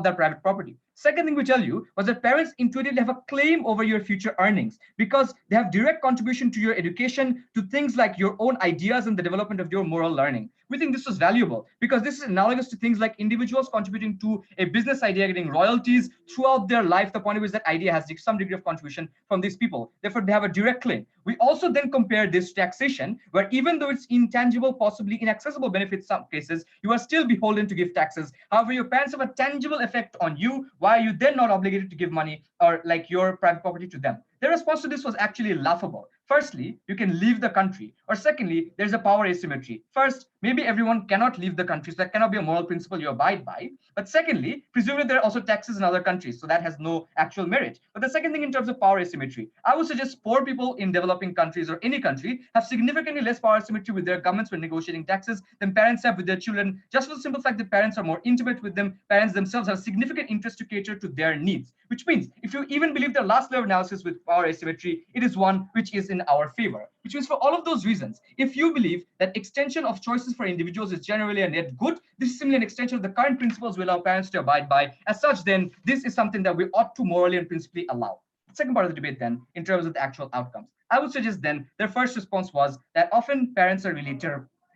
their private property. Second thing we tell you was that parents intuitively have a claim over your future earnings because they have direct contribution to your education, to things like your own ideas and the development of your moral learning. We think this was valuable because this is analogous to things like individuals contributing to a business idea, getting royalties throughout their life, the point at which that idea has some degree of contribution from these people. Therefore, they have a direct claim. We also then compare this to taxation, where even though it's intangible, possibly inaccessible benefits in some cases, you are still beholden to give taxes. However, your parents have a tangible effect on you. Why are you then not obligated to give money or like your private property to them? Their response to this was actually laughable. Firstly, you can leave the country. Or secondly, there's a power asymmetry. First, maybe everyone cannot leave the country, so that cannot be a moral principle you abide by. But secondly, presumably there are also taxes in other countries, so that has no actual merit. But the second thing in terms of power asymmetry, I would suggest poor people in developing countries or any country have significantly less power asymmetry with their governments when negotiating taxes than parents have with their children, just for the simple fact that parents are more intimate with them. Parents themselves have significant interest to cater to their needs, which means if you even believe the last level analysis with power asymmetry, it is one which is in our favor. Which means for all of those reasons, if you believe that extension of choices for individuals is generally a net good, this is simply an extension of the current principles we allow parents to abide by. As such, then, this is something that we ought to morally and principally allow. Second part of the debate then, in terms of the actual outcomes. I would suggest then, their first response was that often parents are really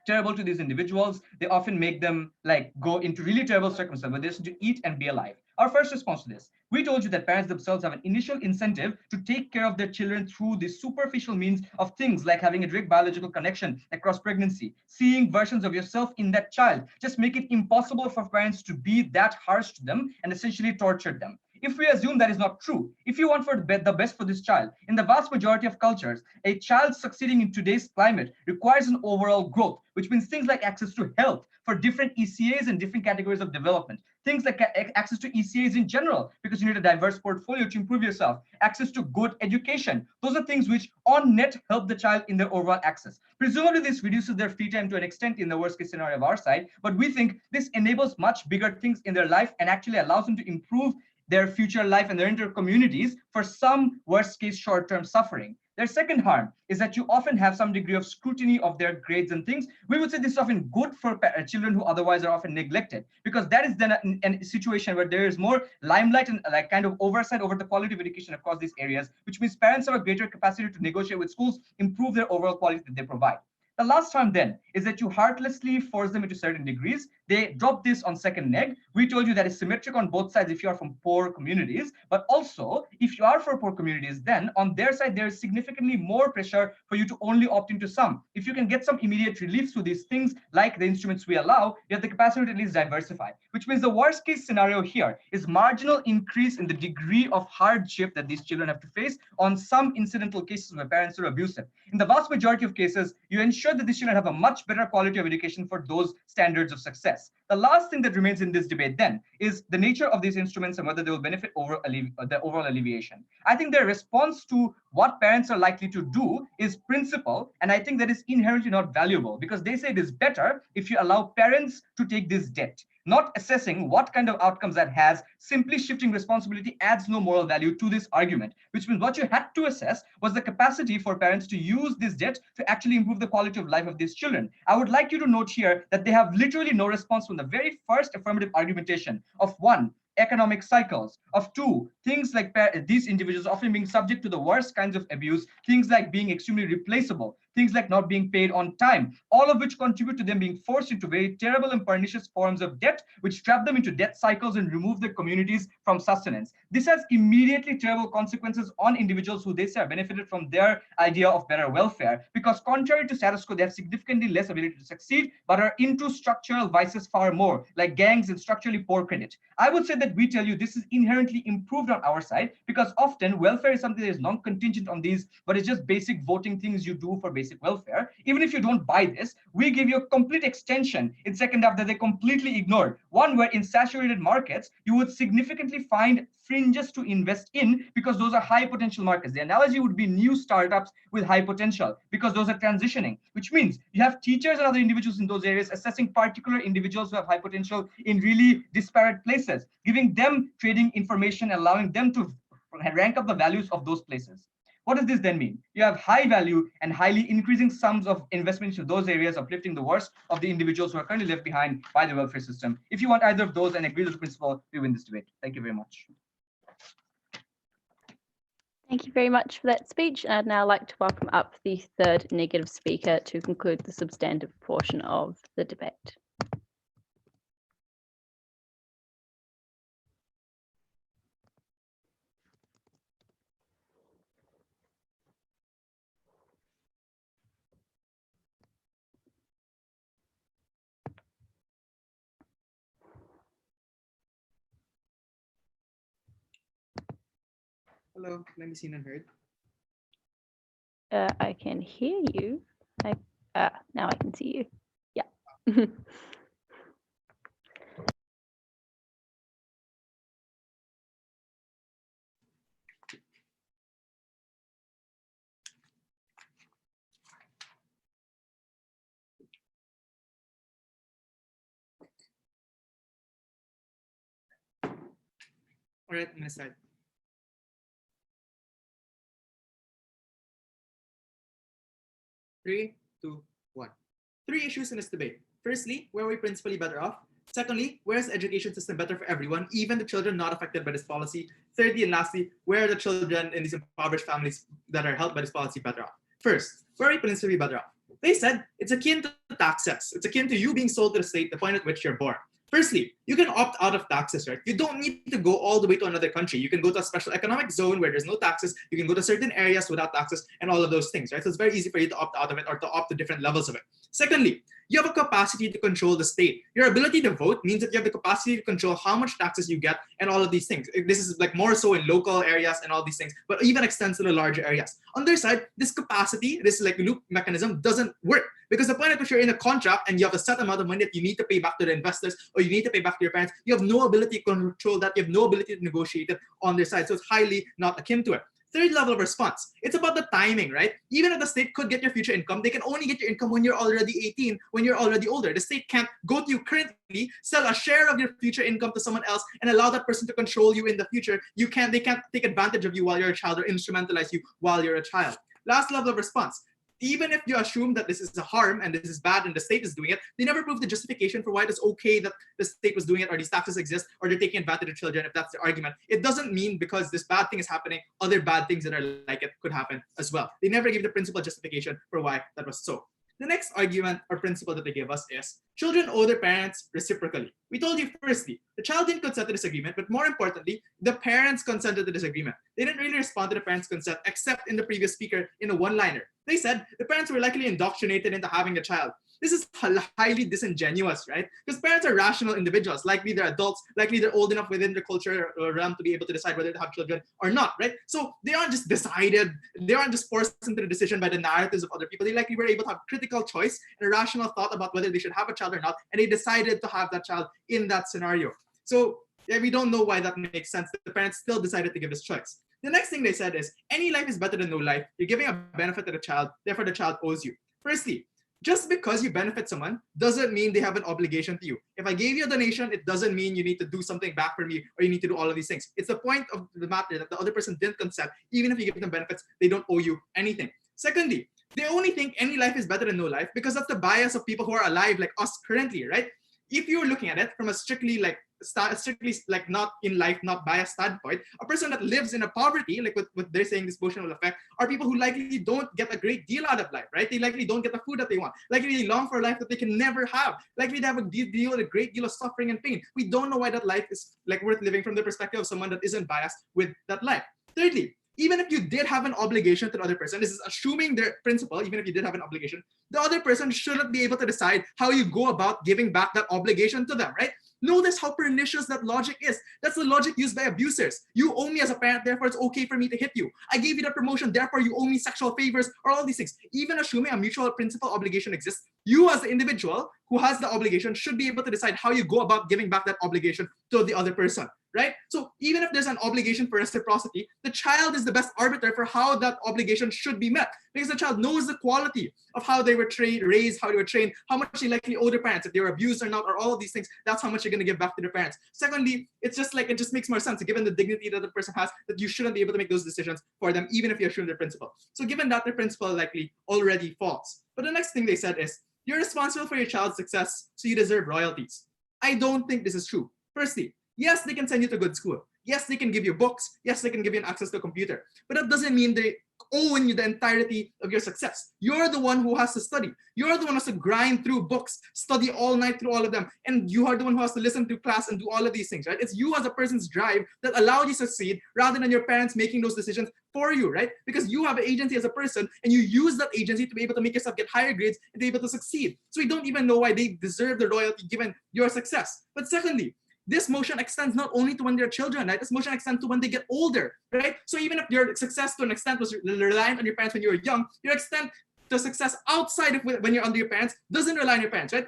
terrible to these individuals. They often make them go into really terrible circumstances where they have to eat and be alive. Our first response to this, we told you that parents themselves have an initial incentive to take care of their children through the superficial means of things like having a direct biological connection across pregnancy, seeing versions of yourself in that child, just make it impossible for parents to be that harsh to them and essentially torture them. If we assume that is not true, if you want for the best for this child, in the vast majority of cultures, a child succeeding in today's climate requires an overall growth, which means things like access to health for different ECAs and different categories of development, things like access to ECAs in general, because you need a diverse portfolio to improve yourself, access to good education. Those are things which on net help the child in their overall access. Presumably this reduces their free time to an extent in the worst case scenario of our side, but we think this enables much bigger things in their life and actually allows them to improve their future life and their inter communities for some worst case short-term suffering. Their second harm is that you often have some degree of scrutiny of their grades and things. We would say this is often good for children who otherwise are often neglected, because that is then a situation where there is more limelight and like kind of oversight over the quality of education across these areas, which means parents have a greater capacity to negotiate with schools, improve their overall quality that they provide. The last harm then is that you heartlessly force them into certain degrees. They drop this on second neg. We told you that is symmetric on both sides if you are from poor communities, but also if you are for poor communities, then on their side, there is significantly more pressure for you to only opt into some. If you can get some immediate relief through these things, like the instruments we allow, you have the capacity to at least diversify, which means the worst case scenario here is marginal increase in the degree of hardship that these children have to face on some incidental cases where parents are abusive. In the vast majority of cases, you ensure that these children have a much better quality of education for those standards of success. The last thing that remains in this debate then is the nature of these instruments and whether they will benefit over the overall alleviation. I think their response to what parents are likely to do is principle, and I think that is inherently not valuable, because they say it is better if you allow parents to take this debt. Not assessing what kind of outcomes that has, simply shifting responsibility adds no moral value to this argument, which means what you had to assess was the capacity for parents to use this debt to actually improve the quality of life of these children. I would like you to note here that they have literally no response from the very first affirmative argumentation of one, economic cycles, of two, things like these individuals often being subject to the worst kinds of abuse, things like being extremely replaceable, things like not being paid on time, all of which contribute to them being forced into very terrible and pernicious forms of debt, which trap them into debt cycles and remove their communities from sustenance. This has immediately terrible consequences on individuals who they say are benefited from their idea of better welfare, because contrary to status quo, they have significantly less ability to succeed, but are into structural vices far more, like gangs and structurally poor credit. I would say that we tell you this is inherently improved on our side, because often welfare is something that is non-contingent on these, but it's just basic voting things you do for basic welfare. Even if you don't buy this, we give you a complete extension in second half that they completely ignored. One where in saturated markets, you would significantly find fringes to invest in, because those are high potential markets. The analogy would be new startups with high potential, because those are transitioning, which means you have teachers and other individuals in those areas assessing particular individuals who have high potential in really disparate places, giving them trading information, allowing them to rank up the values of those places. What does this then mean? You have high value and highly increasing sums of investment into those areas, uplifting the worst of the individuals who are currently left behind by the welfare system. If you want either of those and agree with the principle, we win this debate. Thank you very much. Thank you very much for that speech. I'd now like to welcome up the third negative speaker to conclude the substantive portion of the debate. Hello, let me seen and heard. I can hear you. Now I can see you. Yeah. All right, I'm gonna start. Three, two, one. Three issues in this debate. Firstly, where are we principally better off? Secondly, where is the education system better for everyone, even the children not affected by this policy? Thirdly, and lastly, where are the children in these impoverished families that are helped by this policy better off? First, where are we principally better off? They said it's akin to taxes. It's akin to you being sold to the state the point at which you're born. Firstly, you can opt out of taxes, right? You don't need to go all the way to another country. You can go to a special economic zone where there's no taxes. You can go to certain areas without taxes and all of those things, right? So it's very easy for you to opt out of it or to opt to different levels of it. Secondly, you have a capacity to control the state. Your ability to vote means that you have the capacity to control how much taxes you get and all of these things. This is like more so in local areas and all these things, but even extends to the larger areas. On their side, this capacity, this like loop mechanism doesn't work, because the point at which you're in a contract and you have a set amount of money that you need to pay back to the investors or you need to pay back to your parents, you have no ability to control that. You have no ability to negotiate it on their side. So it's highly not akin to it. Third level of response, it's about the timing, right? Even if the state could get your future income, they can only get your income when you're already 18, when you're already older. The state can't go to you currently, sell a share of your future income to someone else and allow that person to control you in the future. They can't take advantage of you while you're a child or instrumentalize you while you're a child. Last level of response. Even if you assume that this is a harm and this is bad and the state is doing it, they never prove the justification for why it's okay that the state was doing it or these taxes exist or they're taking advantage of children, if that's the argument. It doesn't mean because this bad thing is happening, other bad things that are like it could happen as well. They never give the principal justification for why that was so. The next argument or principle that they give us is children owe their parents reciprocally. We told you firstly, the child didn't consent to this agreement, but more importantly, the parents consented to this agreement. They didn't really respond to the parents' consent except in the previous speaker in a one-liner. They said the parents were likely indoctrinated into having a child. This is highly disingenuous, right? Because parents are rational individuals. Likely they're adults, likely they're old enough within their culture or realm to be able to decide whether to have children or not, right? So they aren't just decided, they aren't just forced into the decision by the narratives of other people. They likely were able to have critical choice and a rational thought about whether they should have a child or not, and they decided to have that child in that scenario. So yeah, we don't know why that makes sense. The parents still decided to give this choice. The next thing they said is, any life is better than no life. You're giving a benefit to the child, therefore the child owes you. Firstly, just because you benefit someone doesn't mean they have an obligation to you. If I gave you a donation, it doesn't mean you need to do something back for me or you need to do all of these things. It's the point of the matter that the other person didn't consent. Even if you give them benefits, they don't owe you anything. Secondly, they only think any life is better than no life because that's the bias of people who are alive like us currently, right? If you're looking at it from a strictly not in life, not biased standpoint, a person that lives in a poverty, like what they're saying, this motion will affect, are people who likely don't get a great deal out of life, right? They likely don't get the food that they want. Likely they long for a life that they can never have. Likely they have a deal with a great deal of suffering and pain. We don't know why that life is like worth living from the perspective of someone that isn't biased with that life. Thirdly, even if you did have an obligation to the other person, this is assuming their principle, even if you did have an obligation, the other person shouldn't be able to decide how you go about giving back that obligation to them, right? Notice how pernicious that logic is. That's the logic used by abusers. You owe me as a parent, therefore it's okay for me to hit you. I gave you the promotion, therefore you owe me sexual favors, or all these things. Even assuming a mutual principal obligation exists, you as the individual who has the obligation should be able to decide how you go about giving back that obligation to the other person, right? So even if there's an obligation for reciprocity, the child is the best arbiter for how that obligation should be met, because the child knows the quality of how they were raised, how they were trained, how much they likely owe their parents, if they were abused or not, or all of these things. That's how much you're going to give back to their parents. Secondly, it's just like, it just makes more sense, given the dignity that the person has, that you shouldn't be able to make those decisions for them, even if you assume their principle. So given that, their principle likely already falls. But the next thing they said is, you're responsible for your child's success, so you deserve royalties. I don't think this is true. Firstly, yes, they can send you to good school. Yes, they can give you books. Yes, they can give you an access to a computer. But that doesn't mean they own you the entirety of your success. You're the one who has to study. You're the one who has to grind through books, study all night through all of them. And you are the one who has to listen to class and do all of these things, right? It's you as a person's drive that allowed you to succeed rather than your parents making those decisions for you, right? Because you have an agency as a person and you use that agency to be able to make yourself get higher grades and be able to succeed. So we don't even know why they deserve the royalty given your success. But secondly, this motion extends not only to when they're children, right? This motion extends to when they get older, right? So even if your success to an extent was reliant on your parents when you were young, your extent to success outside of when you're under your parents doesn't rely on your parents, right?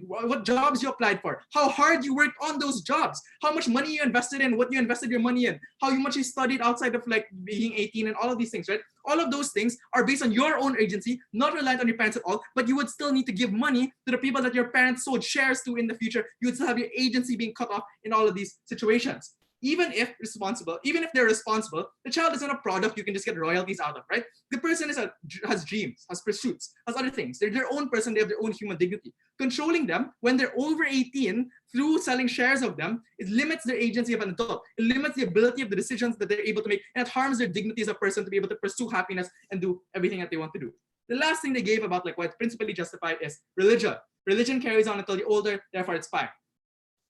What jobs you applied for, how hard you worked on those jobs, how much money you invested in, what you invested your money in, how much you studied outside of like being 18 and all of these things, right? All of those things are based on your own agency, not reliant on your parents at all, but you would still need to give money to the people that your parents sold shares to in the future. You would still have your agency being cut off in all of these situations. Even if they're responsible, the child isn't a product you can just get royalties out of, right? The person has dreams, has pursuits, has other things. They're their own person, they have their own human dignity. Controlling them when they're over 18 through selling shares of them, it limits their agency of an adult. It limits the ability of the decisions that they're able to make, and it harms their dignity as a person to be able to pursue happiness and do everything that they want to do. The last thing they gave about like what's principally justified is religion. Religion carries on until you're older, therefore it's fine.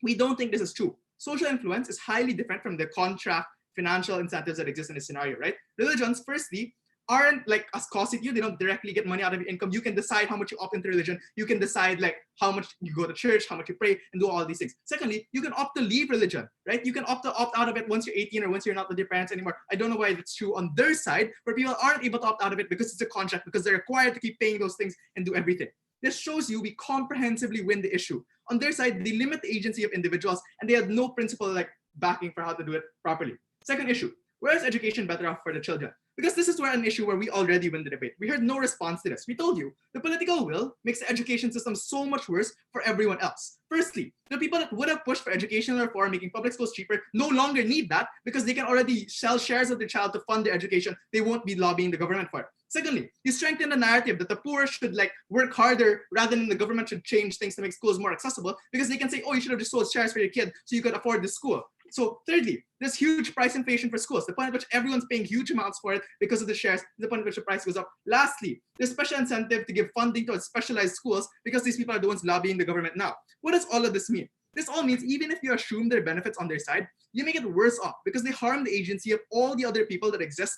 We don't think this is true. Social influence is highly different from the contract financial incentives that exist in this scenario, right? Religions, firstly, aren't like as costing you. They don't directly get money out of your income. You can decide how much you opt into religion. You can decide like how much you go to church, how much you pray, and do all these things. Secondly, you can opt to leave religion, right? You can opt out of it once you're 18 or once you're not with your parents anymore. I don't know why that's true on their side, but people aren't able to opt out of it because it's a contract, because they're required to keep paying those things and do everything. This shows you we comprehensively win the issue. On their side, they limit the agency of individuals and they have no principle like backing for how to do it properly. Second issue, where is education better off for the children? Because this is where an issue where we already win the debate. We heard no response to this. We told you the political will makes the education system so much worse for everyone else. Firstly, the people that would have pushed for educational reform, making public schools cheaper, no longer need that because they can already sell shares of their child to fund their education. They won't be lobbying the government for it. Secondly, you strengthen the narrative that the poor should work harder rather than the government should change things to make schools more accessible because they can say, oh, you should have just sold shares for your kid so you could afford this school. So thirdly, there's huge price inflation for schools, the point at which everyone's paying huge amounts for it because of the shares, the point at which the price goes up. Lastly, there's special incentive to give funding to specialized schools because these people are the ones lobbying the government now. What does all of this mean? This all means even if you assume their benefits on their side, you make it worse off because they harm the agency of all the other people that exist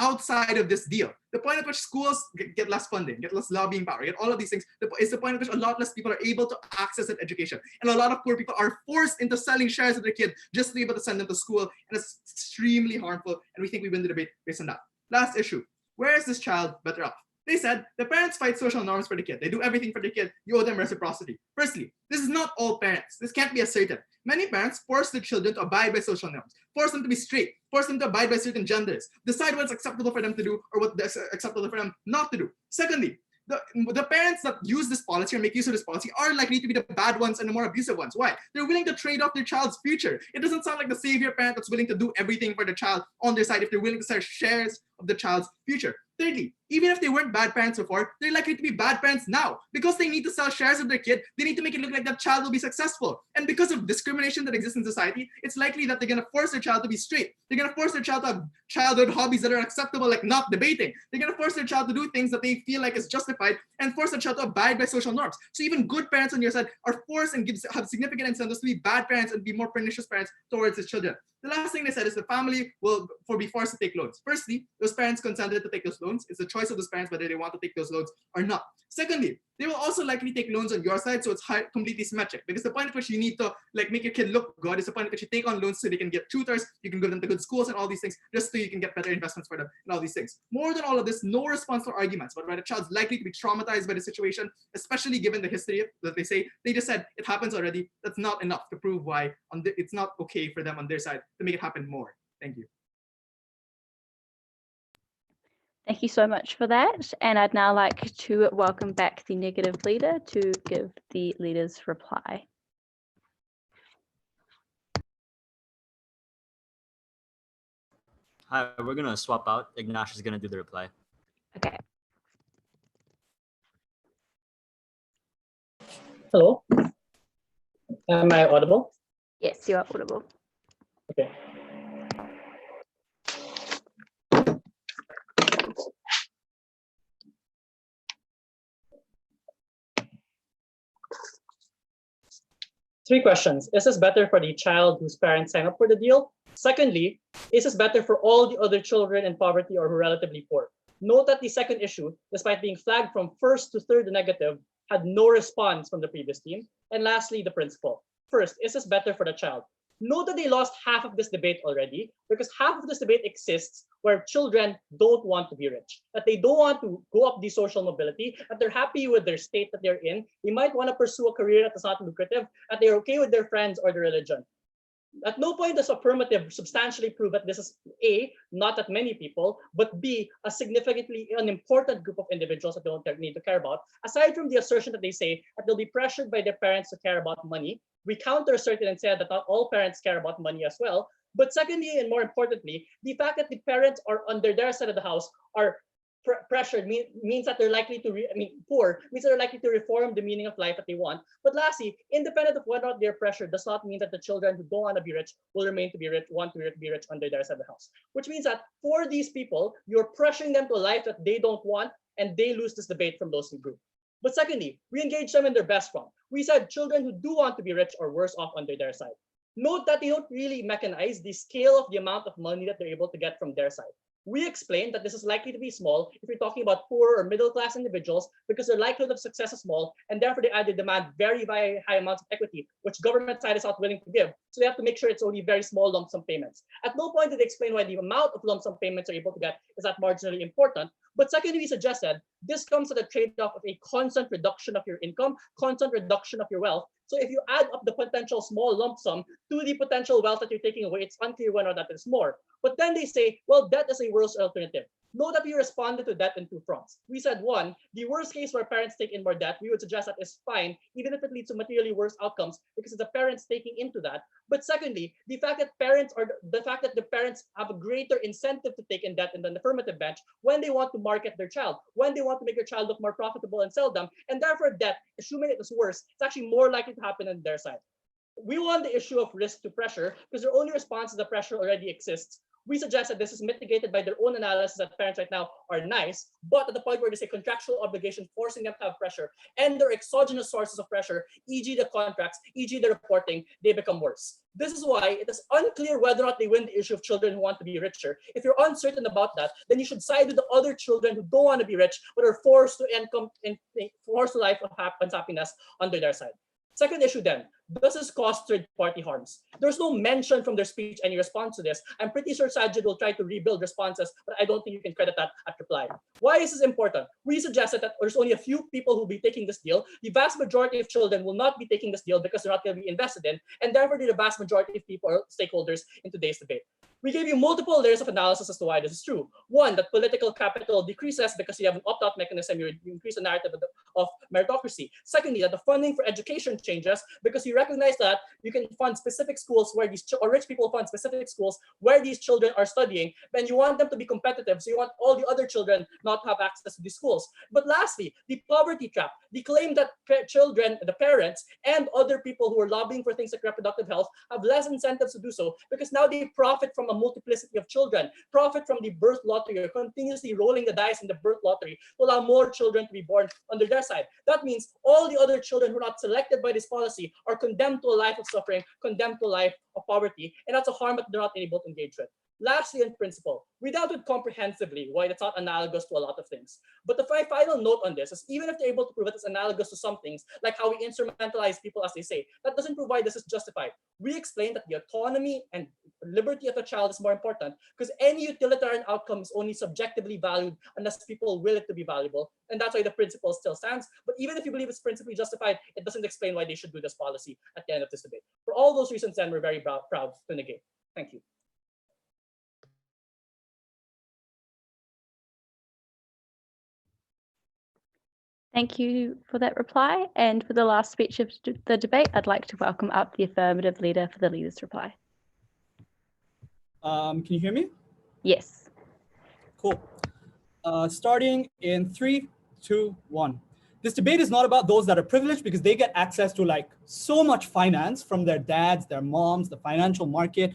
outside of this deal. The point at which schools get less funding, get less lobbying power, get all of these things is the point at which a lot less people are able to access an education. And a lot of poor people are forced into selling shares of their kid just to be able to send them to school. And it's extremely harmful. And we think we win the debate based on that. Last issue, where is this child better off? They said the parents fight social norms for the kid. They do everything for the kid. You owe them reciprocity. Firstly, this is not all parents. This can't be asserted. Many parents force their children to abide by social norms, force them to be straight, force them to abide by certain genders, decide what's acceptable for them to do or what's acceptable for them not to do. Secondly, the parents that use this policy or make use of this policy are likely to be the bad ones and the more abusive ones. Why? They're willing to trade off their child's future. It doesn't sound like the savior parent that's willing to do everything for the child on their side if they're willing to sell shares of the child's future. Thirdly, even if they weren't bad parents before, they're likely to be bad parents now. Because they need to sell shares of their kid, they need to make it look like that child will be successful. And because of discrimination that exists in society, it's likely that they're going to force their child to be straight. They're going to force their child to have childhood hobbies that are acceptable, like not debating. They're going to force their child to do things that they feel like is justified and force their child to abide by social norms. So even good parents on your side are forced and have significant incentives to be bad parents and be more pernicious parents towards his children. The last thing they said is the family will be forced to take loans. Firstly, those parents consented to take those loans. It's the choice of those parents whether they want to take those loans or not. Secondly, they will also likely take loans on your side, so it's completely symmetric. Because the point at which you need to make your kid look good is the point at which you take on loans so they can get tutors, you can give them to good schools and all these things, just so you can get better investments for them and all these things. More than all of this, no response to arguments, but right, a child's likely to be traumatized by the situation, especially given the history that they say. They just said it happens already. That's not enough to prove why it's not okay for them on their side to make it happen more. Thank you. Thank you so much for that. And I'd now like to welcome back the negative leader to give the leader's reply. Hi, we're gonna swap out. Ignash is gonna do the reply. Okay. Hello. Am I audible? Yes, you are audible. Okay. Three questions. Is this better for the child whose parents sign up for the deal? Secondly, is this better for all the other children in poverty or who are relatively poor? Note that the second issue, despite being flagged from first to third negative, had no response from the previous team. And lastly, the principal. First, is this better for the child? Note that they lost half of this debate already because half of this debate exists where children don't want to be rich, that they don't want to go up the social mobility, that they're happy with their state that they're in. They might want to pursue a career that is not lucrative, that they're okay with their friends or their religion. At no point does Affirmative substantially prove that this is A, not that many people, but B, a significantly unimportant group of individuals that don't need to care about, aside from the assertion that they say that they'll be pressured by their parents to care about money. We counter-asserted and said that not all parents care about money as well. But secondly, and more importantly, the fact that the parents are under their side of the house are pressured means that they're likely to, poor means that they're likely to reform the meaning of life that they want. But lastly, independent of whether or not they're pressured does not mean that the children who don't want to be rich will remain to be rich, want to be rich under their side of the house. Which means that for these people, you're pressuring them to a life that they don't want, and they lose this debate from those who group. But secondly, we engage them in their best form. We said children who do want to be rich are worse off under their side. Note that they don't really mechanize the scale of the amount of money that they're able to get from their side. We explained that this is likely to be small if you're talking about poor or middle-class individuals because their likelihood of success is small, and therefore they either demand very, very high amounts of equity, which government side is not willing to give. So they have to make sure it's only very small lump sum payments. At no point did they explain why the amount of lump sum payments they're able to get is that marginally important. But secondly, we suggested this comes at a trade-off of a constant reduction of your income, constant reduction of your wealth, So if you add up the potential small lump sum to the potential wealth that you're taking away, it's unclear whether that is more. But then they say, well, debt is a worse alternative. Note that we responded to that in two fronts. We said, one, the worst case where parents take in more debt, we would suggest that is fine, even if it leads to materially worse outcomes, because it's the parents taking into that. But secondly, the fact that the parents have a greater incentive to take in debt in the affirmative bench when they want to market their child, when they want to make their child look more profitable and sell them, and therefore debt, assuming it is worse, it's actually more likely to happen on their side. We want the issue of risk to pressure because their only response is that pressure already exists. We suggest that this is mitigated by their own analysis that parents right now are nice, but at the point where there's a contractual obligation forcing them to have pressure and their exogenous sources of pressure, e.g. the contracts, e.g. the reporting, they become worse. This is why it is unclear whether or not they win the issue of children who want to be richer. If you're uncertain about that, then you should side with the other children who don't want to be rich, but are forced to life of happiness under their side. Second issue then, does this cause third-party harms? There's no mention from their speech any response to this. I'm pretty sure Sajid will try to rebuild responses, but I don't think you can credit that at reply. Why is this important? We suggested that there's only a few people who will be taking this deal. The vast majority of children will not be taking this deal because they're not going to be invested in, and therefore the vast majority of people are stakeholders in today's debate. We gave you multiple layers of analysis as to why this is true. One, that political capital decreases because you have an opt-out mechanism, you increase the narrative of meritocracy. Secondly, that the funding for education changes because you recognize that you can fund specific schools where rich people fund specific schools where these children are studying, and you want them to be competitive, so you want all the other children not to have access to these schools. But lastly, the poverty trap, the claim that children, the parents, and other people who are lobbying for things like reproductive health have less incentives to do so because now they profit from a multiplicity of children, profit from the birth lottery, or continuously rolling the dice in the birth lottery to allow more children to be born under their side. That means all the other children who are not selected by this policy are condemned to a life of suffering, condemned to a life of poverty, and that's a harm that they're not able to engage with. Lastly, in principle, we dealt with comprehensively why it's not analogous to a lot of things. But the final note on this is even if they're able to prove it is analogous to some things, like how we instrumentalize people as they say, that doesn't provide this is justified. We explained that the autonomy and liberty of a child is more important because any utilitarian outcome is only subjectively valued unless people will it to be valuable. And that's why the principle still stands. But even if you believe it's principally justified, it doesn't explain why they should do this policy at the end of this debate. For all those reasons, then, we're very proud to negate. Thank you. Thank you for that reply. And for the last speech of the debate, I'd like to welcome up the affirmative leader for the leader's reply. Can you hear me? Yes. Cool. Starting in 3, 2, 1. This debate is not about those that are privileged because they get access to like so much finance from their dads, their moms, the financial market,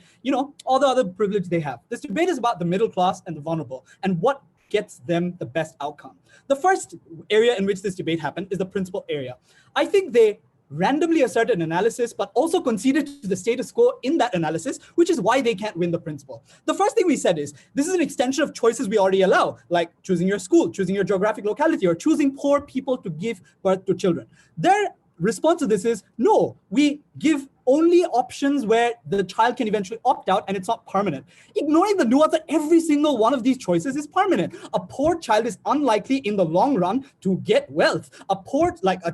all the other privilege they have. This debate is about the middle class and the vulnerable and what gets them the best outcome. The first area in which this debate happened is the principal area. I think they randomly asserted an analysis, but also conceded to the status quo in that analysis, which is why they can't win the principle. The first thing we said is, this is an extension of choices we already allow, like choosing your school, choosing your geographic locality, or choosing poor people to give birth to children. Their response to this is, no, we give only options where the child can eventually opt out and it's not permanent. Ignoring the nuance that every single one of these choices is permanent. A poor child is unlikely in the long run to get wealth. A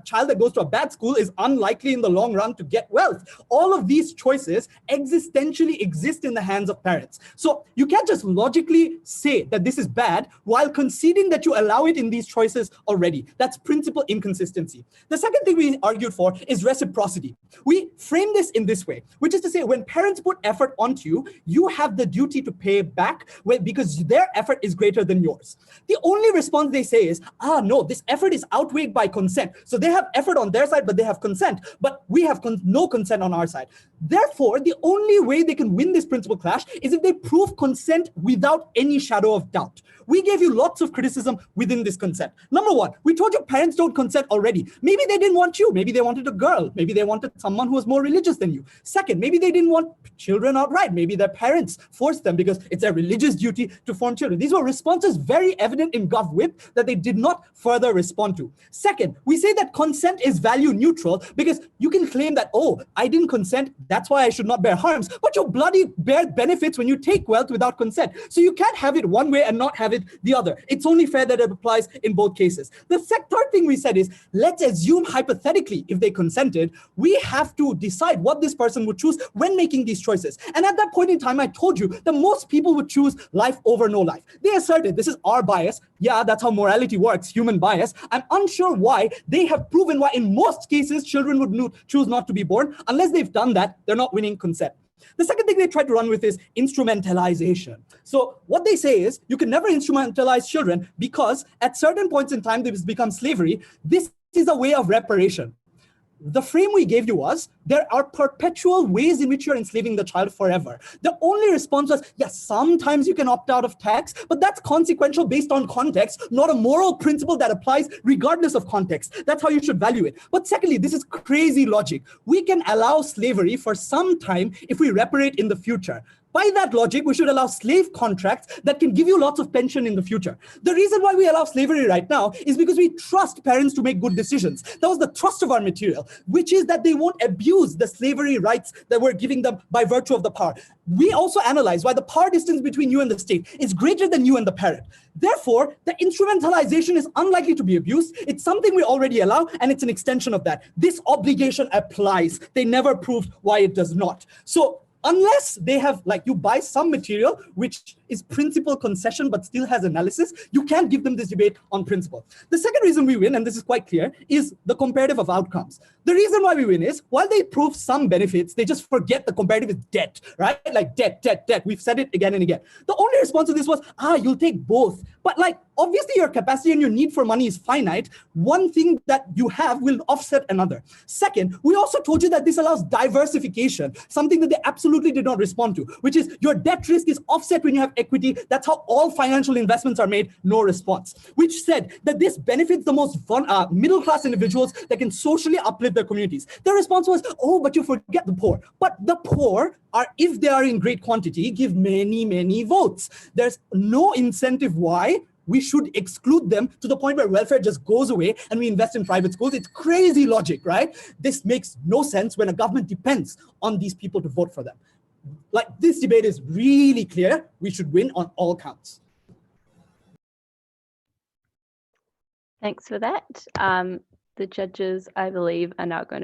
child that goes to a bad school is unlikely in the long run to get wealth. All of these choices existentially exist in the hands of parents. So you can't just logically say that this is bad while conceding that you allow it in these choices already. That's principal inconsistency. The second thing we argued for is reciprocity. We frame this in this way, which is to say, when parents put effort onto you, you have the duty to pay back because their effort is greater than yours. The only response they say is, no, this effort is outweighed by consent. So they have effort on their side, but they have consent, but we have no consent on our side. Therefore, the only way they can win this principal clash is if they prove consent without any shadow of doubt. We gave you lots of criticism within this consent. Number one, we told you parents don't consent already. Maybe they didn't want you. Maybe they wanted a girl. Maybe they wanted someone who was more religious religious than you. Second, maybe they didn't want children outright. Maybe their parents forced them because it's their religious duty to form children. These were responses very evident in GovWhip that they did not further respond to. Second, we say that consent is value neutral because you can claim that, oh, I didn't consent, that's why I should not bear harms, but you bloody bear benefits when you take wealth without consent. So you can't have it one way and not have it the other. It's only fair that it applies in both cases. The third thing we said is, let's assume hypothetically, if they consented, we have to decide what this person would choose when making these choices. And at that point in time, I told you that most people would choose life over no life. They asserted, this is our bias. Yeah, that's how morality works, human bias. I'm unsure why they have proven why in most cases children would choose not to be born. Unless they've done that, they're not winning consent. The second thing they try to run with is instrumentalization. So what they say is you can never instrumentalize children because at certain points in time, this becomes slavery. This is a way of reparation. The frame we gave you was, there are perpetual ways in which you're enslaving the child forever. The only response was, yes, sometimes you can opt out of tax, but that's consequential based on context, not a moral principle that applies regardless of context. That's how you should value it. But secondly, this is crazy logic. We can allow slavery for some time if we reparate in the future. By that logic, we should allow slave contracts that can give you lots of pension in the future. The reason why we allow slavery right now is because we trust parents to make good decisions. That was the thrust of our material, which is that they won't abuse the slavery rights that we're giving them by virtue of the power. We also analyze why the power distance between you and the state is greater than you and the parent. Therefore, the instrumentalization is unlikely to be abused. It's something we already allow, and it's an extension of that. This obligation applies. They never proved why it does not. So unless they have, like, you buy some material which is principal concession but still has analysis, you can't give them this debate on principle. The second reason we win, and this is quite clear, is the comparative of outcomes. The reason why we win is, while they prove some benefits, they just forget the comparative is debt, right? Like debt. We've said it again and again. The only response to this was, you'll take both. But like, obviously your capacity and your need for money is finite. One thing that you have will offset another. Second, we also told you that this allows diversification, something that they absolutely did not respond to, which is your debt risk is offset when you have equity. That's how all financial investments are made. No response. Which said that this benefits the most middle-class individuals that can socially uplift their communities. Their response was, oh, but you forget the poor. But the poor are, if they are in great quantity, give many, many votes. There's no incentive why we should exclude them to the point where welfare just goes away and we invest in private schools. It's crazy logic, right? This makes no sense when a government depends on these people to vote for them. Like, this debate is really clear. We should win on all counts. Thanks for that. The judges, I believe, are now going to